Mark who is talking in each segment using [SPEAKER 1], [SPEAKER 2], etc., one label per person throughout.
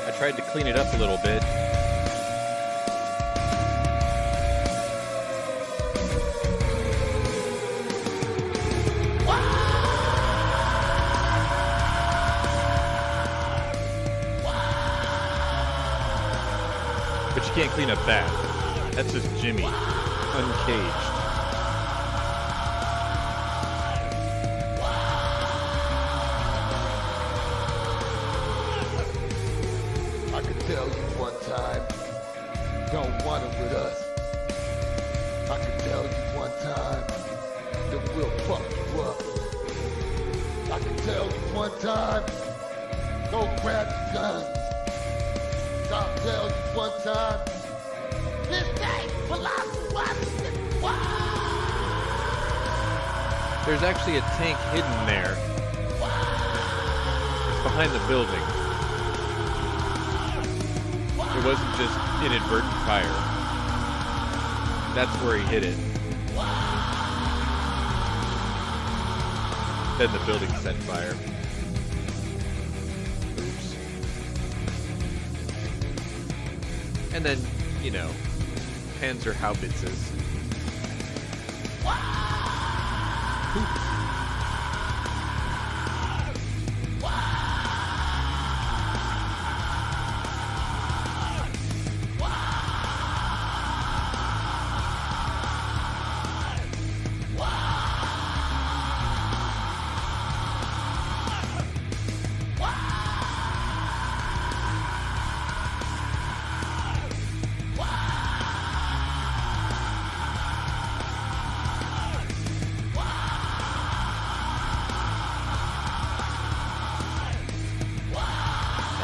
[SPEAKER 1] I tried to clean it up a little bit. But you can't clean up that. That's just Jimmy, uncaged.
[SPEAKER 2] I could tell you one time, don't want it with us. I could tell you one time, that we'll fuck you up. I could tell you one time, go grab your guns. I'll tell you one time, this ain't philosophy.
[SPEAKER 1] There's actually a tank hidden there. It's behind the building. It wasn't just inadvertent fire. That's where he hit it. Then the building set fire. Oops. And then, you know, Panzerhaubitzes.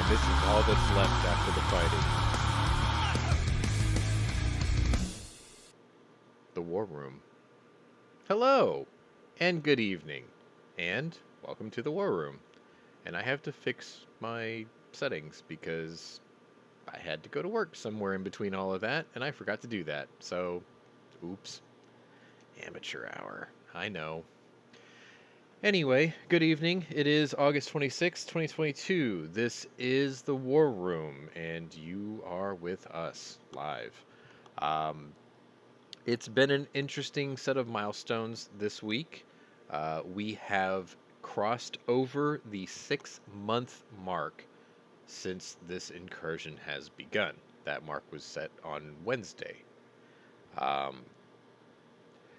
[SPEAKER 1] This is all that's left after the fighting. The War Room. Hello, and good evening, and welcome to the War Room. And I have to fix my settings because I had to go to work somewhere in between all of that, and I forgot to do that. So, oops. Amateur hour. I know. Anyway, good evening. It is August 26, 2022. This is the War Room, and you are with us live. It's been an interesting set of milestones this week. We have crossed over the 6-month mark since this incursion has begun. That mark was set on Wednesday.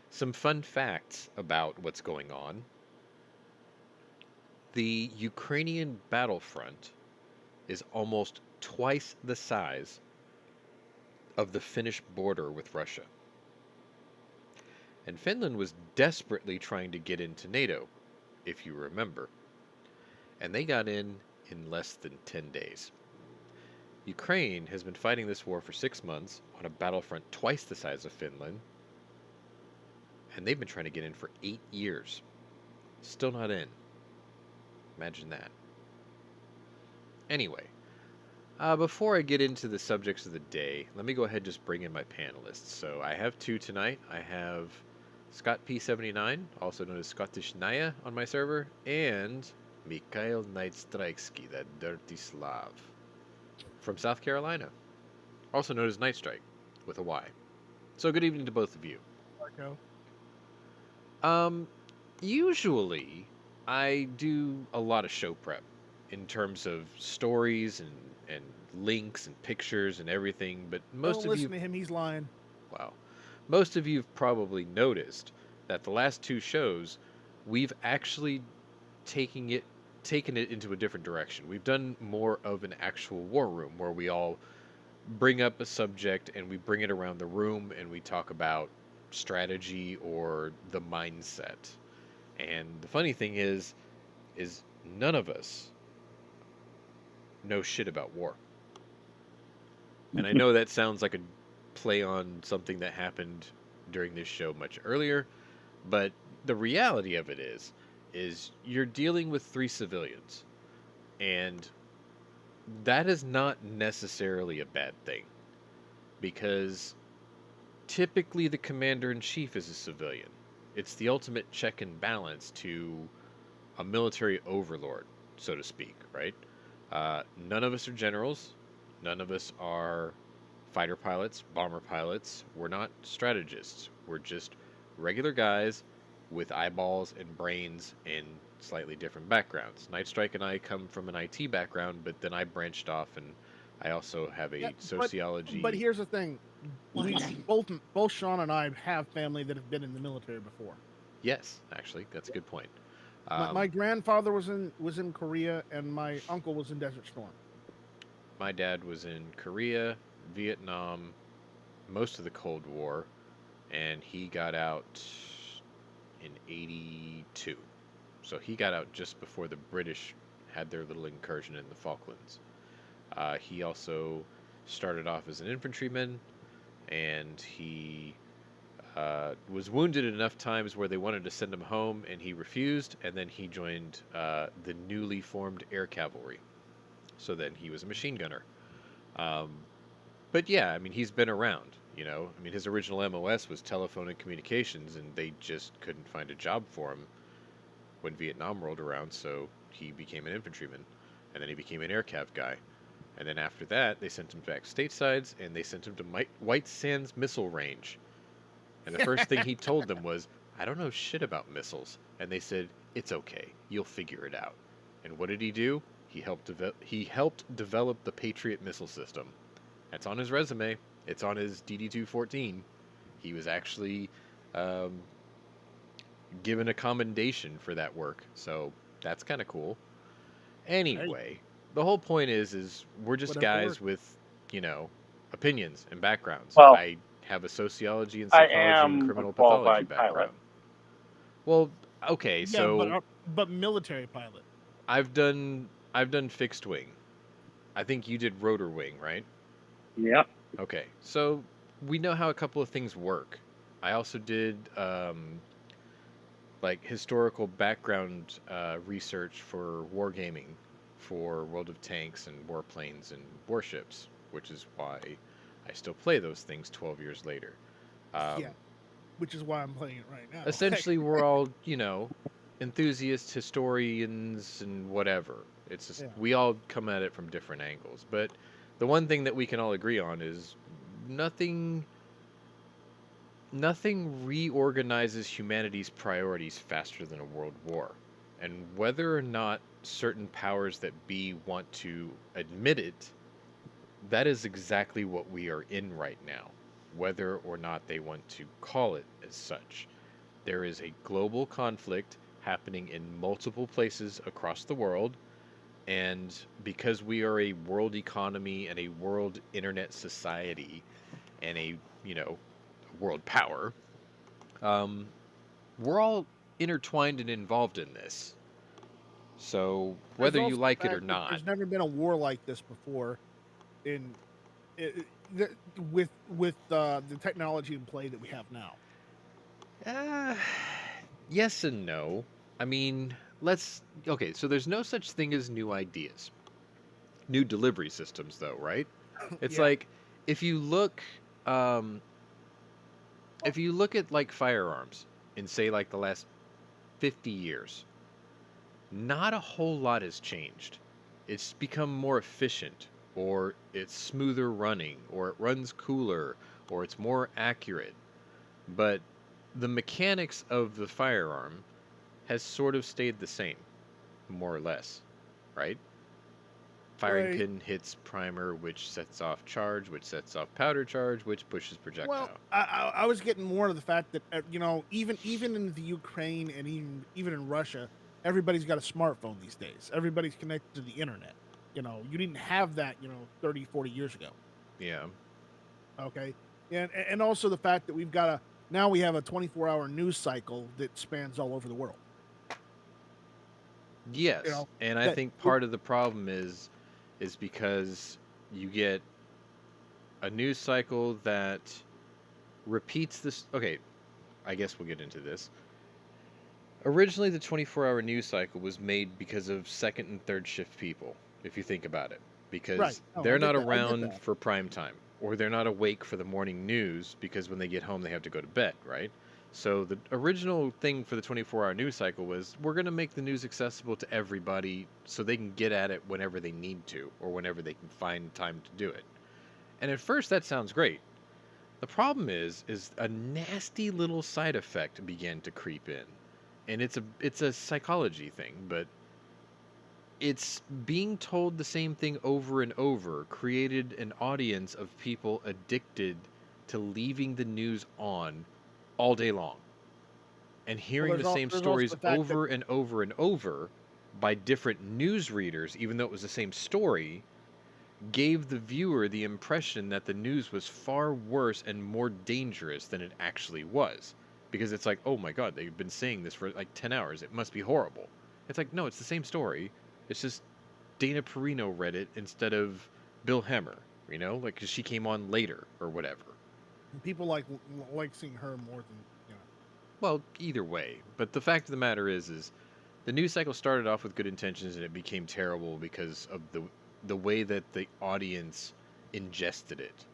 [SPEAKER 1] Some fun facts about what's going on. The Ukrainian battlefront is almost twice the size of the Finnish border with Russia. And Finland was desperately trying to get into NATO, if you remember. And they got in less than 10 days. Ukraine has been fighting this war for 6 months on a battlefront twice the size of Finland. And they've been trying to get in for 8 years. Still not in. Imagine that. Anyway, before I get into the subjects of the day, let me go ahead and just bring in my panelists. So I have two tonight. I have Scott P79, also known as Scottish Naya on my server, and Mikhail Nightstrikesky, that dirty Slav, from South Carolina, also known as Nightstrike, with a Y. So good evening to both of you.
[SPEAKER 3] Marco.
[SPEAKER 1] Usually I do a lot of show prep in terms of stories and links and pictures and everything, but most
[SPEAKER 3] Don't
[SPEAKER 1] of you...
[SPEAKER 3] listen to him, he's lying.
[SPEAKER 1] Wow. Most of you have probably noticed that the last two shows, we've actually taken it into a different direction. We've done more of an actual war room where we all bring up a subject and we bring it around the room and we talk about strategy or the mindset. And the funny thing is none of us know shit about war. And I know that sounds like a play on something that happened during this show much earlier, but the reality of it is you're dealing with 3 civilians, and that is not necessarily a bad thing, because typically the commander-in-chief is a civilian. It's the ultimate check and balance to a military overlord, so to speak, right? None of us are generals. None of us are fighter pilots, bomber pilots. We're not strategists. We're just regular guys with eyeballs and brains and slightly different backgrounds. Nightstrike and I come from an IT background, but then I branched off and I also have
[SPEAKER 3] Yeah,
[SPEAKER 1] a sociology.
[SPEAKER 3] but here's the thing: both Sean and I have family that have been in the military before.
[SPEAKER 1] Yes, actually, that's a good point.
[SPEAKER 3] My grandfather was in Korea, and my uncle was in Desert Storm.
[SPEAKER 1] My dad was in Korea, Vietnam, most of the Cold War, and he got out in '82. So he got out just before the British had their little incursion in the Falklands. He also started off as an infantryman, and he was wounded enough times where they wanted to send him home, and he refused, and then he joined the newly formed Air Cavalry. So then he was a machine gunner. Um, but yeah, I mean, he's been around, you know. I mean, his original MOS was telephone and communications, and they just couldn't find a job for him when Vietnam rolled around, so he became an infantryman, and then he became an air cav guy. And then after that, they sent him back statesides, and they sent him to White Sands Missile Range. And the first thing he told them was, I don't know shit about missiles. And they said, it's okay, you'll figure it out. And what did he do? He helped develop the Patriot missile system. That's on his resume. It's on his DD-214. He was actually given a commendation for that work. So that's kind of cool. Anyway, the whole point is we're just guys with, you know, opinions and backgrounds.
[SPEAKER 4] Well,
[SPEAKER 1] I have a sociology and psychology and criminal pathology background. Well, okay, so
[SPEAKER 3] but military pilot.
[SPEAKER 1] I've done fixed wing. I think you did rotor wing, right?
[SPEAKER 4] Yeah.
[SPEAKER 1] Okay, so we know how a couple of things work. I also did like historical background research for wargaming, for World of Tanks and warplanes and warships, which is why I still play those things 12 years later.
[SPEAKER 3] Yeah, which is why I'm playing it right now.
[SPEAKER 1] Essentially, we're all, you know, enthusiasts, historians, and whatever. It's just we all come at it from different angles. But the one thing that we can all agree on is nothing reorganizes humanity's priorities faster than a world war. And whether or not certain powers that be want to admit it, that is exactly what we are in right now, whether or not they want to call it as such. There is a global conflict happening in multiple places across the world, and because we are a world economy and a world internet society and a, you know, world power, we're all intertwined and involved in this. So whether you like it or not,
[SPEAKER 3] there's never been a war like this before, with the technology in play that we have now.
[SPEAKER 1] Yes and no. I mean, okay, so there's no such thing as new ideas. New delivery systems, though, right? It's like, if you look at, like, firearms in, say, like, the last 50 years, not a whole lot has changed. It's become more efficient, or it's smoother running, or it runs cooler, or it's more accurate. But the mechanics of the firearm has sort of stayed the same, more or less, right? Firing pin hits primer, which sets off charge, which sets off powder charge, which pushes projectile.
[SPEAKER 3] Well, I was getting more to the fact that, you know, even in the Ukraine and even in Russia, everybody's got a smartphone these days. Everybody's connected to the internet. You know, you didn't have that, 30, 40 years ago.
[SPEAKER 1] Yeah.
[SPEAKER 3] Okay. And also the fact that we have a 24-hour news cycle that spans all over the world.
[SPEAKER 1] Yes. And I think part of the problem is because you get a news cycle that repeats this. Okay, I guess we'll get into this. Originally, the 24-hour news cycle was made because of second and third shift people, if you think about it. Because they're not around for prime time, or they're not awake for the morning news because when they get home they have to go to bed, right? So the original thing for the 24-hour news cycle was we're going to make the news accessible to everybody so they can get at it whenever they need to or whenever they can find time to do it. And at first that sounds great. The problem is a nasty little side effect began to creep in. And it's a psychology thing, but it's being told the same thing over and over created an audience of people addicted to leaving the news on all day long and hearing the same
[SPEAKER 3] there's also
[SPEAKER 1] stories
[SPEAKER 3] the fact that
[SPEAKER 1] over and over and over by different news readers, even though it was the same story, gave the viewer the impression that the news was far worse and more dangerous than it actually was. Because it's like, oh my god, they've been saying this for like 10 hours. It must be horrible. It's like, no, it's the same story. It's just Dana Perino read it instead of Bill Hemmer, you know? Like, because she came on later or whatever.
[SPEAKER 3] people like seeing her more than, you know.
[SPEAKER 1] Well, either way. But the fact of the matter is the news cycle started off with good intentions and it became terrible because of the way that the audience ingested it.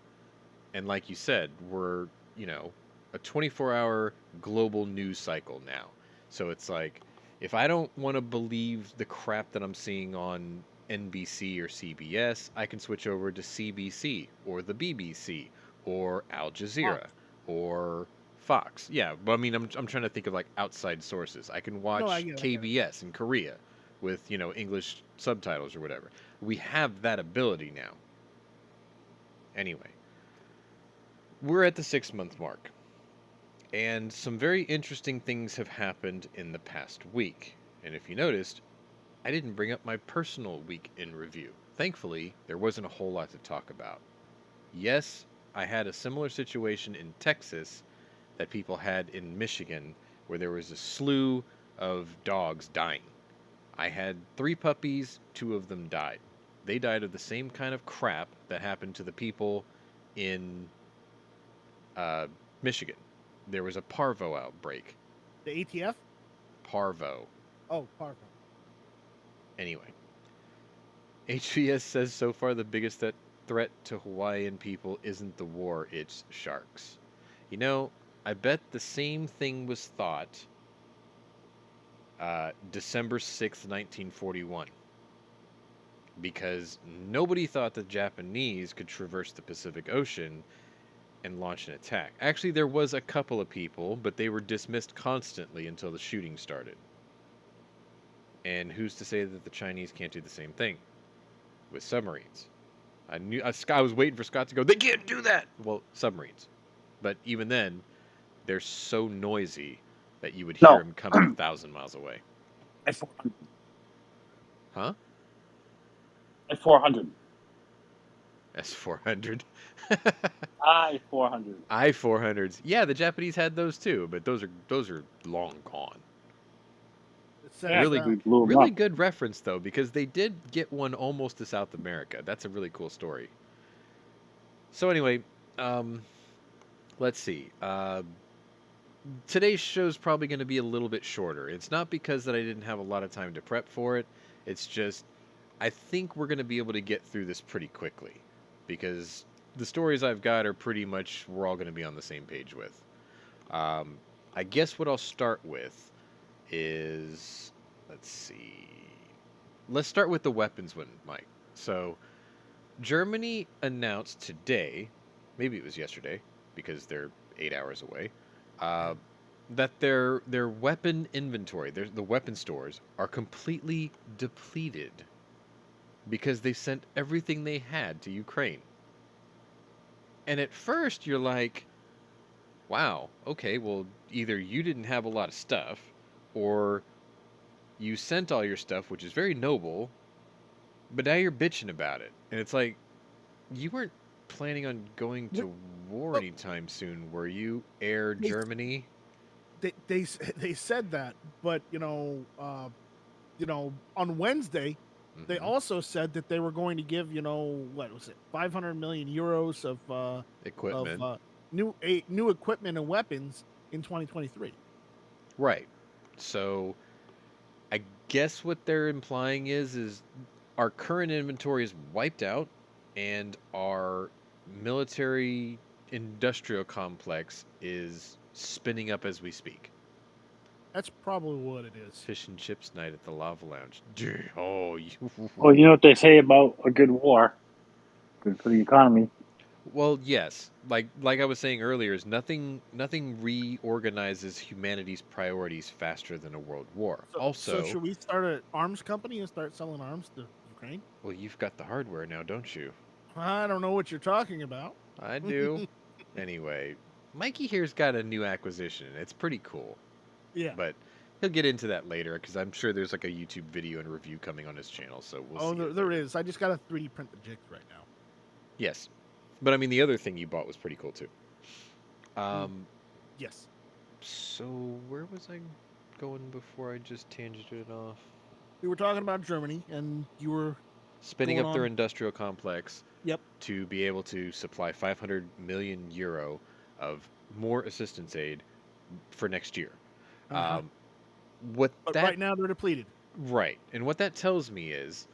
[SPEAKER 1] And like you said, we're, you know, a 24-hour global news cycle now. So it's like, if I don't want to believe the crap that I'm seeing on NBC or CBS, I can switch over to CBC or the BBC or Al Jazeera
[SPEAKER 3] Fox.
[SPEAKER 1] or Fox. Yeah, but I mean, I'm trying to think of like outside sources. I can watch
[SPEAKER 3] No, I get it.
[SPEAKER 1] KBS in Korea with, you know, English subtitles or whatever. We have that ability now. Anyway, we're at the 6-month mark. And some very interesting things have happened in the past week. And if you noticed, I didn't bring up my personal week in review. Thankfully, there wasn't a whole lot to talk about. Yes, I had a similar situation in Texas that people had in Michigan, where there was a slew of dogs dying. I had 3 puppies, 2 of them died. They died of the same kind of crap that happened to the people in Michigan. There was a parvo outbreak.
[SPEAKER 3] The ATF?
[SPEAKER 1] Parvo.
[SPEAKER 3] Oh, Parvo.
[SPEAKER 1] Anyway, HVS says so far the biggest threat to Hawaiian people isn't the war, it's sharks. You know, I bet the same thing was thought December 6th, 1941. Because nobody thought the Japanese could traverse the Pacific Ocean and launch an attack. Actually, there was a couple of people, but they were dismissed constantly until the shooting started. And who's to say that the Chinese can't do the same thing with submarines? I was waiting for Scott to go, they can't do that! Well, submarines. But even then, they're so noisy that you would hear them coming 1,000 miles away.
[SPEAKER 4] I-400.
[SPEAKER 1] Huh?
[SPEAKER 4] I-400.
[SPEAKER 1] S-400.
[SPEAKER 4] I-400.
[SPEAKER 1] I-400s. Yeah, the Japanese had those too, but those are long gone.
[SPEAKER 4] Yeah,
[SPEAKER 1] Really good reference though, because they did get one almost to South America. That's a really cool story. So anyway, let's see. Today's show's probably going to be a little bit shorter. It's not because that I didn't have a lot of time to prep for it. It's just I think we're going to be able to get through this pretty quickly, because the stories I've got are pretty much we're all going to be on the same page with. I guess what I'll start with is, let's see. Let's start with the weapons one, Mike. So, Germany announced today, maybe it was yesterday, because they're 8 hours away, that their weapon inventory, the weapon stores, are completely depleted because they sent everything they had to Ukraine. And at first you're like, wow, okay, well, either you didn't have a lot of stuff, or you sent all your stuff, which is very noble, but now you're bitching about it. And it's like, you weren't planning on going to war anytime soon, were you, Air Germany?
[SPEAKER 3] They said that, but on Wednesday, they also said that they were going to give, what was it, 500 million euros of
[SPEAKER 1] equipment,
[SPEAKER 3] of new equipment and weapons in 2023.
[SPEAKER 1] Right. So, I guess what they're implying is our current inventory is wiped out, and our military industrial complex is spinning up as we speak.
[SPEAKER 3] That's probably what it is.
[SPEAKER 1] Fish and chips night at the Lava Lounge. Oh, you.
[SPEAKER 5] Well, you know what they say about a good war? Good for the economy.
[SPEAKER 1] Well, yes. Like I was saying earlier, is nothing reorganizes humanity's priorities faster than a world war.
[SPEAKER 3] So should we start an arms company and start selling arms to Ukraine?
[SPEAKER 1] Well, you've got the hardware now, don't you?
[SPEAKER 3] I don't know what you're talking about.
[SPEAKER 1] I do. Anyway, Mikey here's got a new acquisition. It's pretty cool.
[SPEAKER 3] Yeah.
[SPEAKER 1] But he'll get into that later because I'm sure there's like a YouTube video and review coming on his channel. So we'll see.
[SPEAKER 3] There is. I just got to 3D print the jigs right now.
[SPEAKER 1] Yes. But I mean, the other thing you bought was pretty cool too.
[SPEAKER 3] Yes.
[SPEAKER 1] So where was I going before I just tangented off?
[SPEAKER 3] We were talking about Germany, and you were
[SPEAKER 1] spinning up their industrial complex.
[SPEAKER 3] Yep.
[SPEAKER 1] To be able to supply 500 million euro of more assistance aid for next year. But right now they're depleted. Right, and what that tells me is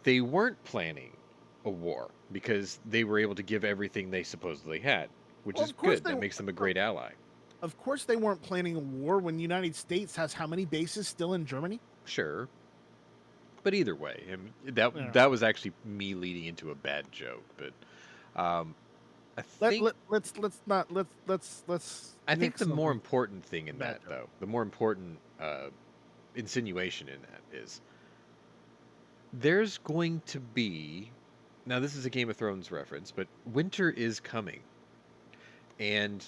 [SPEAKER 1] they weren't planning a war because they were able to give everything they supposedly had, which is good. That makes them a great ally.
[SPEAKER 3] Of course they weren't planning a war when the United States has how many bases still in Germany?
[SPEAKER 1] Sure. But either way, that was actually me leading into a bad joke. But I think I think the more important thing in that, though, the more important insinuation in that is there's going to be, now this is a Game of Thrones reference, but winter is coming, and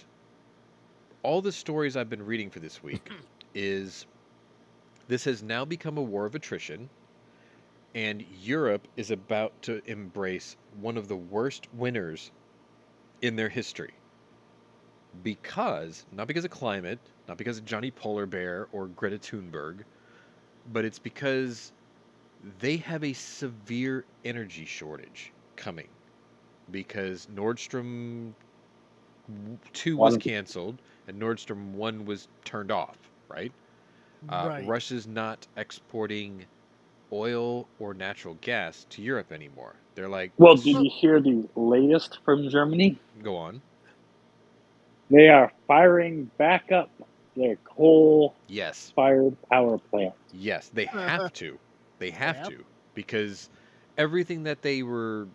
[SPEAKER 1] all the stories I've been reading for this week is this has now become a war of attrition. And Europe is about to embrace one of the worst winters in their history. Not because of climate, not because of Johnny Polar Bear or Greta Thunberg, but it's because they have a severe energy shortage coming. Because Nord Stream 2 was canceled and Nord Stream 1 was turned off, right? Russia's not exporting oil or natural gas to Europe anymore. They're like...
[SPEAKER 5] Well, did you hear the latest from Germany?
[SPEAKER 1] Go on.
[SPEAKER 5] They are firing back up their coal-fired power plant.
[SPEAKER 1] Yes, they have to. They have to. Because everything that they were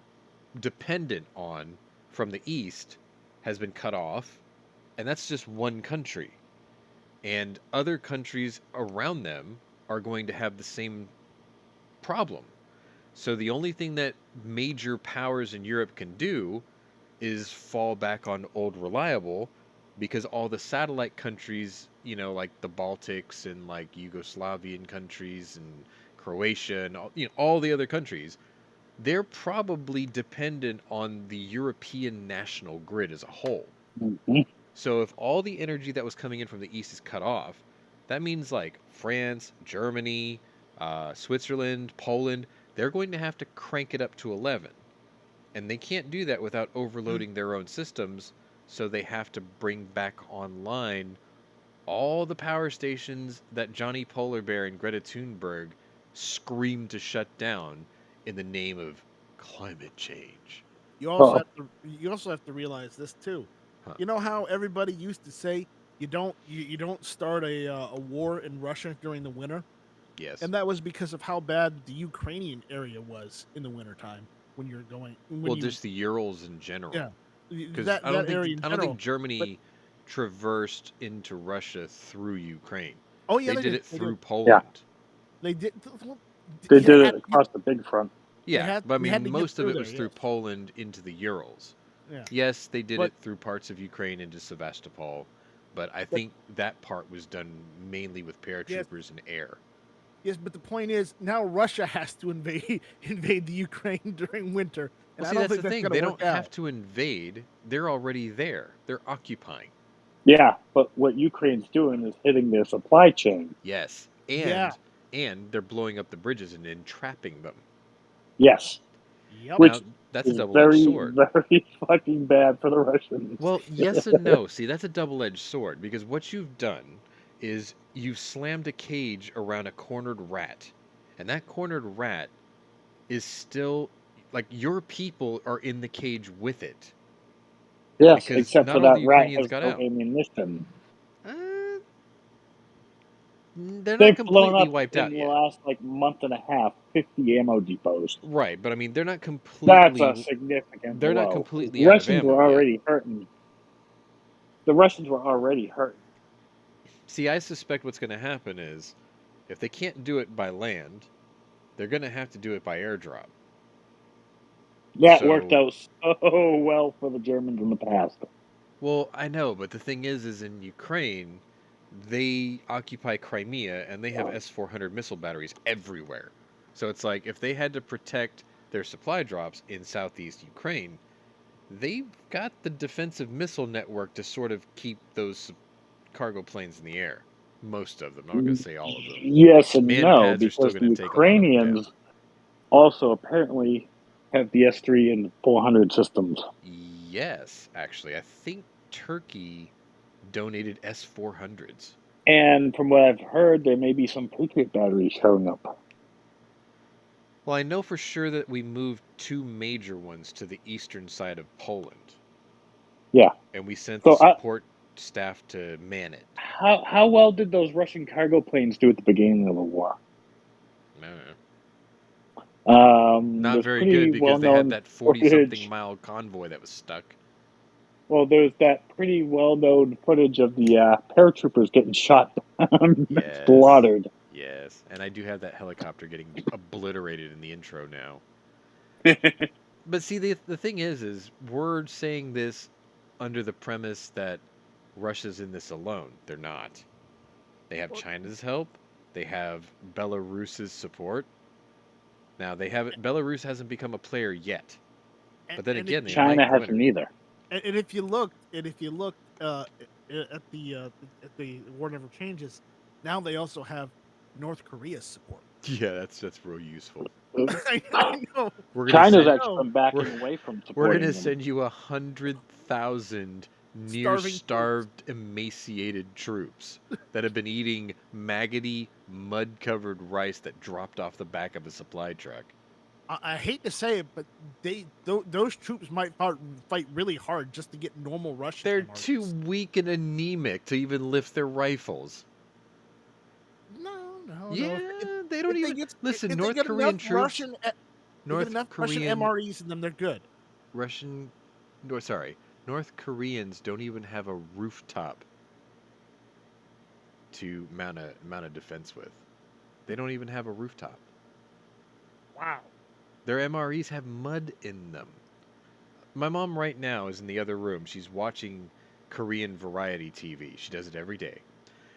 [SPEAKER 1] dependent on from the East has been cut off. And that's just one country. And other countries around them are going to have the same problem. So the only thing that major powers in Europe can do is fall back on old reliable, because all the satellite countries, like the Baltics and like Yugoslavian countries and Croatia and all the other countries, they're probably dependent on the European national grid as a whole.
[SPEAKER 5] Mm-hmm.
[SPEAKER 1] So if all the energy that was coming in from the East is cut off, that means like France, Germany, Switzerland, Poland, they're going to have to crank it up to 11. And they can't do that without overloading their own systems, so they have to bring back online all the power stations that Johnny Polar Bear and Greta Thunberg screamed to shut down in the name of climate change.
[SPEAKER 3] You also have to realize this too. You know how everybody used to say you don't start a war in Russia during the winter?
[SPEAKER 1] Yes.
[SPEAKER 3] And that was because of how bad the Ukrainian area was in the wintertime when you're going...
[SPEAKER 1] just the Urals in general.
[SPEAKER 3] Yeah.
[SPEAKER 1] Because I don't think Germany traversed into Russia through Ukraine.
[SPEAKER 3] Oh, yeah,
[SPEAKER 1] they did it through Poland.
[SPEAKER 5] Yeah.
[SPEAKER 3] They did.
[SPEAKER 5] They did it across the big front.
[SPEAKER 1] Yeah, but I mean, most of it was through Poland into the Urals.
[SPEAKER 3] Yeah.
[SPEAKER 1] Yes, they did it through parts of Ukraine into Sevastopol, but I think that part was done mainly with paratroopers and air.
[SPEAKER 3] Yes, but the point is, now Russia has to invade the Ukraine during winter.
[SPEAKER 1] Well, see, that's the thing. They don't have to invade. They're already there. They're occupying.
[SPEAKER 5] Yeah, but what Ukraine's doing is hitting their supply chain.
[SPEAKER 1] Yes, and they're blowing up the bridges and entrapping them.
[SPEAKER 5] Yes.
[SPEAKER 3] Yep.
[SPEAKER 5] Which
[SPEAKER 1] that's
[SPEAKER 5] is
[SPEAKER 1] a double-edged sword.
[SPEAKER 5] Very fucking bad for the Russians.
[SPEAKER 1] Well, yes and no. See, that's a double-edged sword, because what you've done is you've slammed a cage around a cornered rat, and that cornered rat is still, like, your people are in the cage with it.
[SPEAKER 5] Yes,
[SPEAKER 1] because
[SPEAKER 5] except
[SPEAKER 1] not
[SPEAKER 5] for
[SPEAKER 1] all the
[SPEAKER 5] that rat
[SPEAKER 1] Ukrainians
[SPEAKER 5] has
[SPEAKER 1] got
[SPEAKER 5] no
[SPEAKER 1] out.
[SPEAKER 5] ammunition.
[SPEAKER 1] Uh, they're not
[SPEAKER 5] They've blown
[SPEAKER 1] completely
[SPEAKER 5] up
[SPEAKER 1] wiped
[SPEAKER 5] in
[SPEAKER 1] out
[SPEAKER 5] the
[SPEAKER 1] yet.
[SPEAKER 5] last month and a half 50 ammo depots.
[SPEAKER 1] Right, but I mean,
[SPEAKER 5] That's a significant
[SPEAKER 1] they're not
[SPEAKER 5] blow. The
[SPEAKER 1] completely out of
[SPEAKER 5] Russians were
[SPEAKER 1] ammo yet.
[SPEAKER 5] already hurting. The Russians were already hurting.
[SPEAKER 1] See, I suspect what's going to happen is, if they can't do it by land, they're going to have to do it by airdrop.
[SPEAKER 5] That worked
[SPEAKER 1] So,
[SPEAKER 5] out so well for the Germans in the past.
[SPEAKER 1] well, I know, but the thing is in Ukraine, they occupy Crimea and they have S-400 missile batteries everywhere. So it's like if they had to protect their supply drops in southeast Ukraine, they've got the defensive missile network to sort of keep those cargo planes in the air. Most of them. I'm not going to say all of them.
[SPEAKER 5] Yes and
[SPEAKER 1] Man
[SPEAKER 5] no,
[SPEAKER 1] pads are still
[SPEAKER 5] because
[SPEAKER 1] going
[SPEAKER 5] the
[SPEAKER 1] to take a lot of them down.
[SPEAKER 5] Ukrainians also apparently have the S-3 and 400 systems.
[SPEAKER 1] Yes, actually. I think Turkey donated S-400s.
[SPEAKER 5] And from what I've heard, there may be some Patriot batteries showing up.
[SPEAKER 1] Well, I know for sure that we moved 2 major ones to the eastern side of Poland.
[SPEAKER 5] Yeah.
[SPEAKER 1] And we sent
[SPEAKER 5] So
[SPEAKER 1] the support staff to man it.
[SPEAKER 5] How well did those Russian cargo planes do at the beginning of the war?
[SPEAKER 1] I don't know. Not
[SPEAKER 5] There's
[SPEAKER 1] very
[SPEAKER 5] pretty
[SPEAKER 1] good because they had
[SPEAKER 5] well-known
[SPEAKER 1] that 40-something
[SPEAKER 5] footage.
[SPEAKER 1] mile convoy that was stuck.
[SPEAKER 5] Well, there's that pretty well-known footage of the paratroopers getting shot down,
[SPEAKER 1] Yes.
[SPEAKER 5] slaughtered.
[SPEAKER 1] Yes, and I do have that helicopter getting obliterated in the intro now. But see, the thing is we're saying this under the premise that Russia's in this alone. They're not. They have China's help. They have Belarus's support. Now Belarus hasn't become a player yet. But then again, they
[SPEAKER 5] China
[SPEAKER 1] like
[SPEAKER 5] hasn't
[SPEAKER 1] Pwnery.
[SPEAKER 5] either.
[SPEAKER 3] And if you look at the war never changes, now they also have North Korea's support.
[SPEAKER 1] Yeah, that's real useful.
[SPEAKER 3] I know.
[SPEAKER 5] China's actually been backing away from supporting
[SPEAKER 1] We're gonna
[SPEAKER 5] them.
[SPEAKER 1] send you 100,000 near-starved, emaciated troops that have been eating maggoty, mud-covered rice that dropped off the back of a supply truck.
[SPEAKER 3] I hate to say it, but those troops might fight really hard just to get normal Russian.
[SPEAKER 1] They're
[SPEAKER 3] MRs.
[SPEAKER 1] too weak and anemic to even lift their rifles.
[SPEAKER 3] No.
[SPEAKER 1] Yeah, they don't even listen. North Korean troops.
[SPEAKER 3] Russian MREs in them, they're good.
[SPEAKER 1] North Koreans don't even have a rooftop to mount a defense with. They don't even have a rooftop.
[SPEAKER 3] Wow.
[SPEAKER 1] Their MREs have mud in them. My mom right now is in the other room. She's watching Korean variety TV. She does it every day.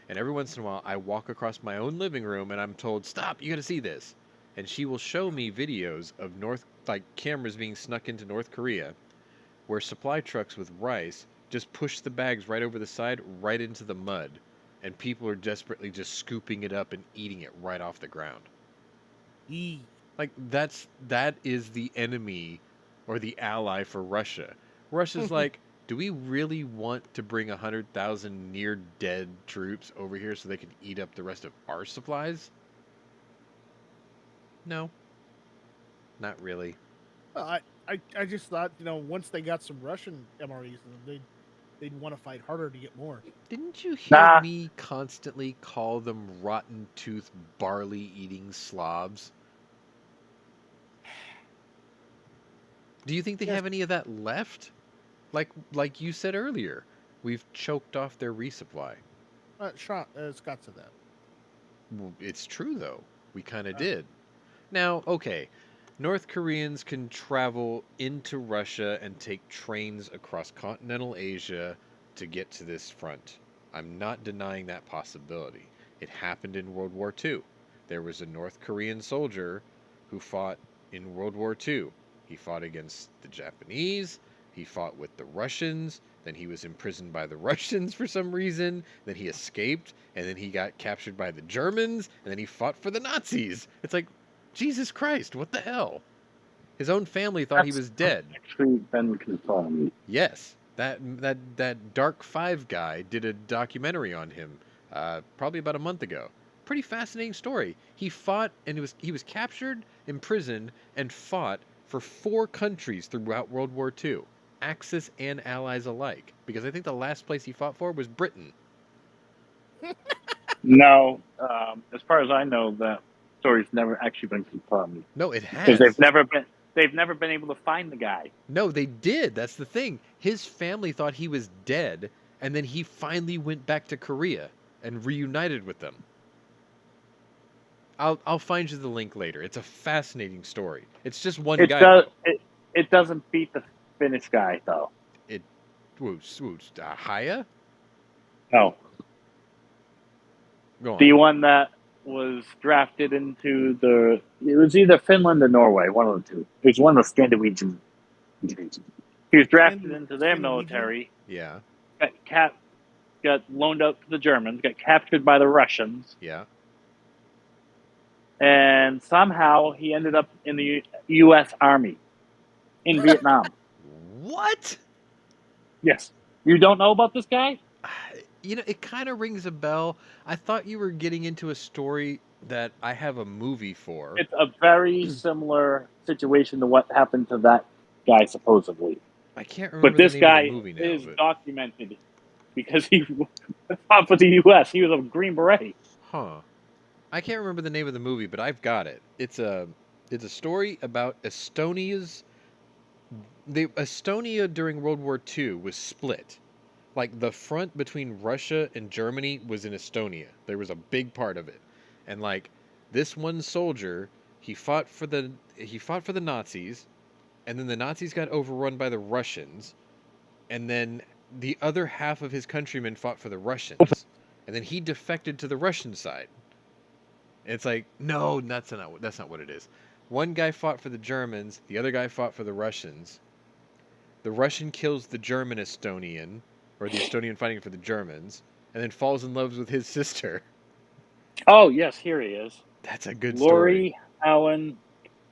[SPEAKER 1] And every once in a while, I walk across my own living room and I'm told, "Stop, you gotta see this." And she will show me videos of cameras being snuck into North Korea where supply trucks with rice just push the bags right over the side, right into the mud. And people are desperately just scooping it up and eating it right off the ground. Like, that is the enemy or the ally for Russia. Russia's like, do we really want to bring 100,000 near-dead troops over here so they can eat up the rest of our supplies? No. Not really.
[SPEAKER 3] I just thought, once they got some Russian MREs in them, they'd want to fight harder to get more.
[SPEAKER 1] Didn't you hear me constantly call them rotten-toothed, barley-eating slobs? Do you think they have any of that left? Like you said earlier, we've choked off their resupply.
[SPEAKER 3] Scott said that.
[SPEAKER 1] Well, it's true, though. We kind of did. Now, okay, North Koreans can travel into Russia and take trains across continental Asia to get to this front. I'm not denying that possibility. It happened in World War II. There was a North Korean soldier who fought in World War II. He fought against the Japanese, he fought with the Russians, then he was imprisoned by the Russians for some reason, then he escaped, and then he got captured by the Germans, and then he fought for the Nazis. It's like, Jesus Christ, what the hell? His own family thought he was dead.
[SPEAKER 5] Actually been confirmed.
[SPEAKER 1] Yes, that Dark 5 guy did a documentary on him, probably about a month ago. Pretty fascinating story. He fought, and he was captured, imprisoned, and fought for 4 countries throughout World War II. Axis and Allies alike, because I think the last place he fought for was Britain.
[SPEAKER 5] No, as far as I know, that story's never actually been confirmed.
[SPEAKER 1] No, it
[SPEAKER 5] Because
[SPEAKER 1] has.
[SPEAKER 5] they've never been able to find the guy.
[SPEAKER 1] No, they did. That's the thing. His family thought he was dead, and then he finally went back to Korea and reunited with them. I'll find you the link later. It's a fascinating story. It's just one
[SPEAKER 5] It
[SPEAKER 1] guy.
[SPEAKER 5] does. It doesn't beat the Finnish guy though.
[SPEAKER 1] Haya?
[SPEAKER 5] No,
[SPEAKER 1] Go on.
[SPEAKER 5] the one that was drafted into it was either Finland or Norway, one of the two. It was one of the Scandinavian. He was drafted into their military.
[SPEAKER 1] Yeah.
[SPEAKER 5] Got loaned out to the Germans. Got captured by the Russians.
[SPEAKER 1] Yeah.
[SPEAKER 5] And somehow he ended up in the U.S. Army in Vietnam.
[SPEAKER 1] What?
[SPEAKER 5] Yes. You don't know about this guy?
[SPEAKER 1] You know, it kind of rings a bell. I thought you were getting into a story that I have a movie for.
[SPEAKER 5] It's a very similar situation to what happened to that guy, supposedly.
[SPEAKER 1] I can't remember
[SPEAKER 5] But this
[SPEAKER 1] the name
[SPEAKER 5] guy
[SPEAKER 1] of the movie now.
[SPEAKER 5] is documented because he fought for the U.S. He was a Green Beret.
[SPEAKER 1] Huh. I can't remember the name of the movie, but I've got it. It's a story about Estonia during World War II was split. Like, the front between Russia and Germany was in Estonia. There was a big part of it. And, like, this one soldier, he fought for the Nazis, and then the Nazis got overrun by the Russians, and then the other half of his countrymen fought for the Russians, and then he defected to the Russian side. And it's like, no, that's not what it is. One guy fought for the Germans, the other guy fought for the Russians. The Russian kills the German Estonian, or the Estonian fighting for the Germans, and then falls in love with his sister.
[SPEAKER 5] Oh, yes, here he is.
[SPEAKER 1] That's a good
[SPEAKER 5] Laurie
[SPEAKER 1] story.
[SPEAKER 5] Allen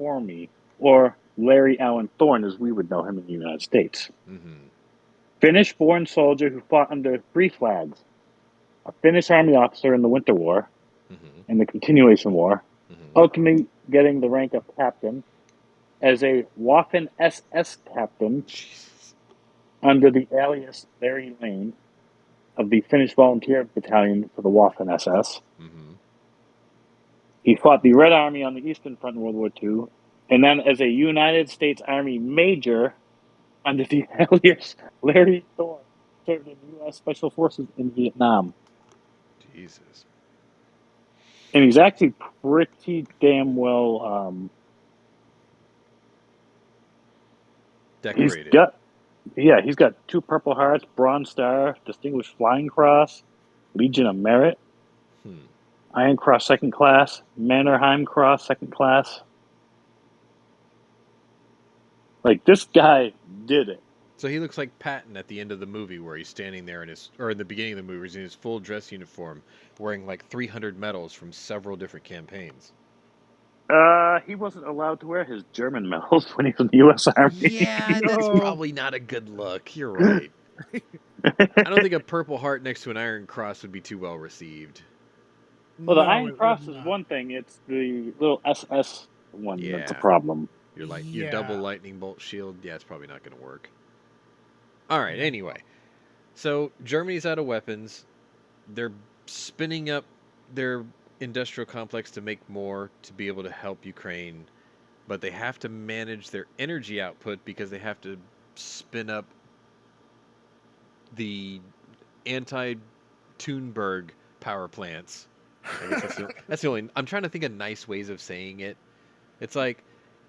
[SPEAKER 5] Formey, or Larry Allen Thorne, as we would know him in the United States.
[SPEAKER 1] Mm-hmm.
[SPEAKER 5] Finnish-born soldier who fought under three flags. A Finnish army officer in the Winter War and the Continuation War, ultimately getting the rank of captain as a Waffen SS captain under the alias Larry Lane of the Finnish Volunteer Battalion for the Waffen SS. He fought the Red Army on the Eastern Front in World War II, and then as a United States Army major under the alias Larry Thorne, served in U.S. Special Forces in Vietnam.
[SPEAKER 1] Jesus.
[SPEAKER 5] And he's actually pretty damn well
[SPEAKER 1] decorated.
[SPEAKER 5] He's got 2 Purple Hearts, Bronze Star, Distinguished Flying Cross, Legion of Merit, Iron Cross 2nd Class, Mannerheim Cross 2nd Class. Like, this guy did it.
[SPEAKER 1] So he looks like Patton at the end of the movie, where he's standing there in the beginning of the movie, he's in his full dress uniform, wearing like 300 medals from several different campaigns.
[SPEAKER 5] He wasn't allowed to wear his German medals when he was in the U.S. Army.
[SPEAKER 1] Yeah, that's probably not a good look. You're right. I don't think a Purple Heart next to an Iron Cross would be too well received.
[SPEAKER 5] Well, the Iron Cross is one thing. It's the little SS one that's a problem.
[SPEAKER 1] Your double lightning bolt shield, it's probably not going to work. All right, anyway. So Germany's out of weapons. They're spinning up their industrial complex to make more to be able to help Ukraine, but they have to manage their energy output because they have to spin up the anti-Thunberg power plants. I guess that's the only. I'm trying to think of nice ways of saying it. It's like,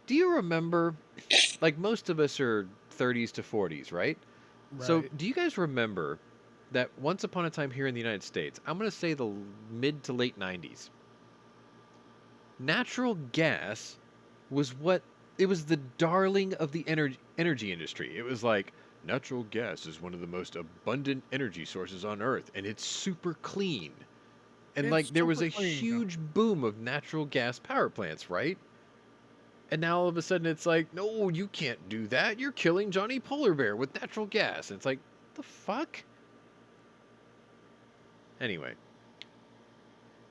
[SPEAKER 1] do you remember? Like, most of us are 30s to 40s, right? So, do you guys remember that once upon a time here in the United States, I'm going to say the mid to late 90s, natural gas was the darling of the energy industry. It was like, natural gas is one of the most abundant energy sources on Earth, and it's super clean. And there was a huge boom of natural gas power plants, right? And now all of a sudden it's like, no, you can't do that. You're killing Johnny Polar Bear with natural gas. And it's like, the fuck? Anyway.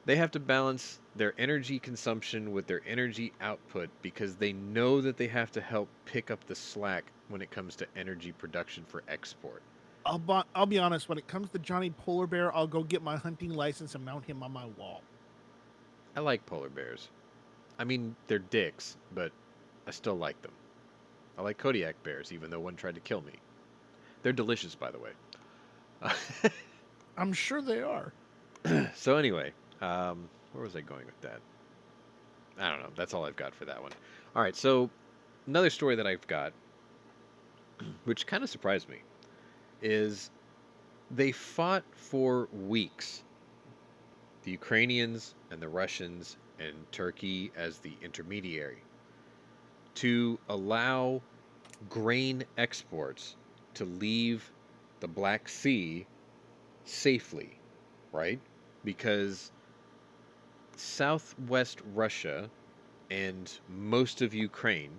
[SPEAKER 1] They have to balance their energy consumption with their energy output because they know that they have to help pick up the slack when it comes to energy production for export.
[SPEAKER 3] I'll be honest. When it comes to Johnny Polar Bear, I'll go get my hunting license and mount him on my wall.
[SPEAKER 1] I like polar bears. I mean, they're dicks, but I still like them. I like Kodiak bears, even though one tried to kill me. They're delicious, by the way.
[SPEAKER 3] I'm sure they are.
[SPEAKER 1] So anyway, where was I going with that? I don't know. That's all I've got for that one. All right, so another story that I've got, which kind of surprised me, is they fought for weeks. The Ukrainians and the Russians and Turkey as the intermediary to allow grain exports to leave the Black Sea safely, right? Because southwest Russia and most of Ukraine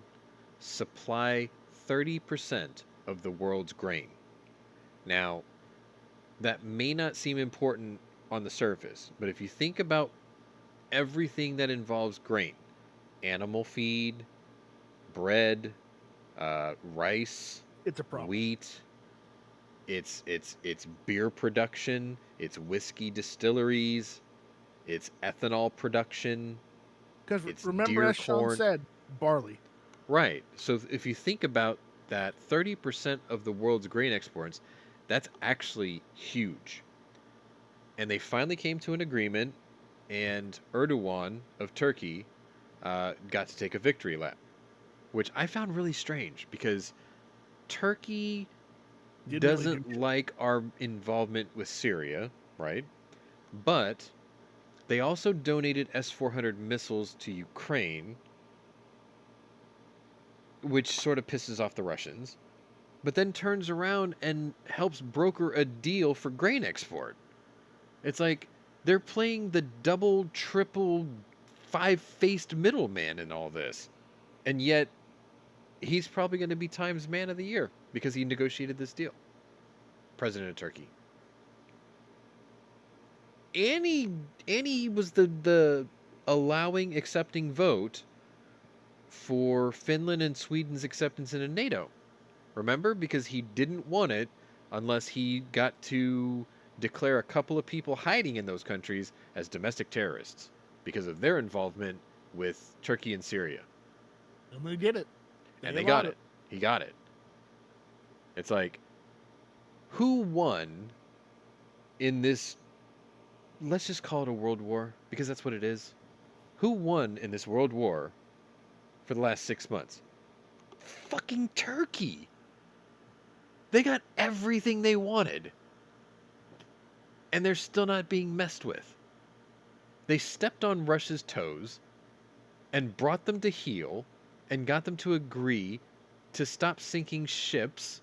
[SPEAKER 1] supply 30% of the world's grain. Now, that may not seem important on the surface, but if you think about everything that involves grain, animal feed, bread, rice,
[SPEAKER 3] It's a problem.
[SPEAKER 1] wheat, it's beer production, it's whiskey distilleries, it's ethanol production,
[SPEAKER 3] Because
[SPEAKER 1] it's
[SPEAKER 3] remember,
[SPEAKER 1] deer
[SPEAKER 3] as Sean
[SPEAKER 1] corn.
[SPEAKER 3] said, barley.
[SPEAKER 1] Right. So if you think about that, 30% of the world's grain exports, that's actually huge. And they finally came to an agreement, and Erdogan of Turkey got to take a victory lap, which I found really strange because Turkey
[SPEAKER 3] Didn't really
[SPEAKER 1] doesn't
[SPEAKER 3] do
[SPEAKER 1] like our involvement with Syria, right? But they also donated S-400 missiles to Ukraine, which sort of pisses off the Russians, but then turns around and helps broker a deal for grain export. It's like they're playing the double, triple, five-faced middleman in all this. And yet, he's probably going to be Times Man of the Year because he negotiated this deal. President of Turkey. And he was the allowing, accepting vote for Finland and Sweden's acceptance into NATO. Remember? Because he didn't want it unless he got to declare a couple of people hiding in those countries as domestic terrorists because of their involvement with Turkey and Syria.
[SPEAKER 3] And they did it.
[SPEAKER 1] And they got it. He got it. It's like, who won in this, let's just call it a world war, because that's what it is. Who won in this world war for the last 6 months? Fucking Turkey. They got everything they wanted. And they're still not being messed with. They stepped on Russia's toes and brought them to heel and got them to agree to stop sinking ships.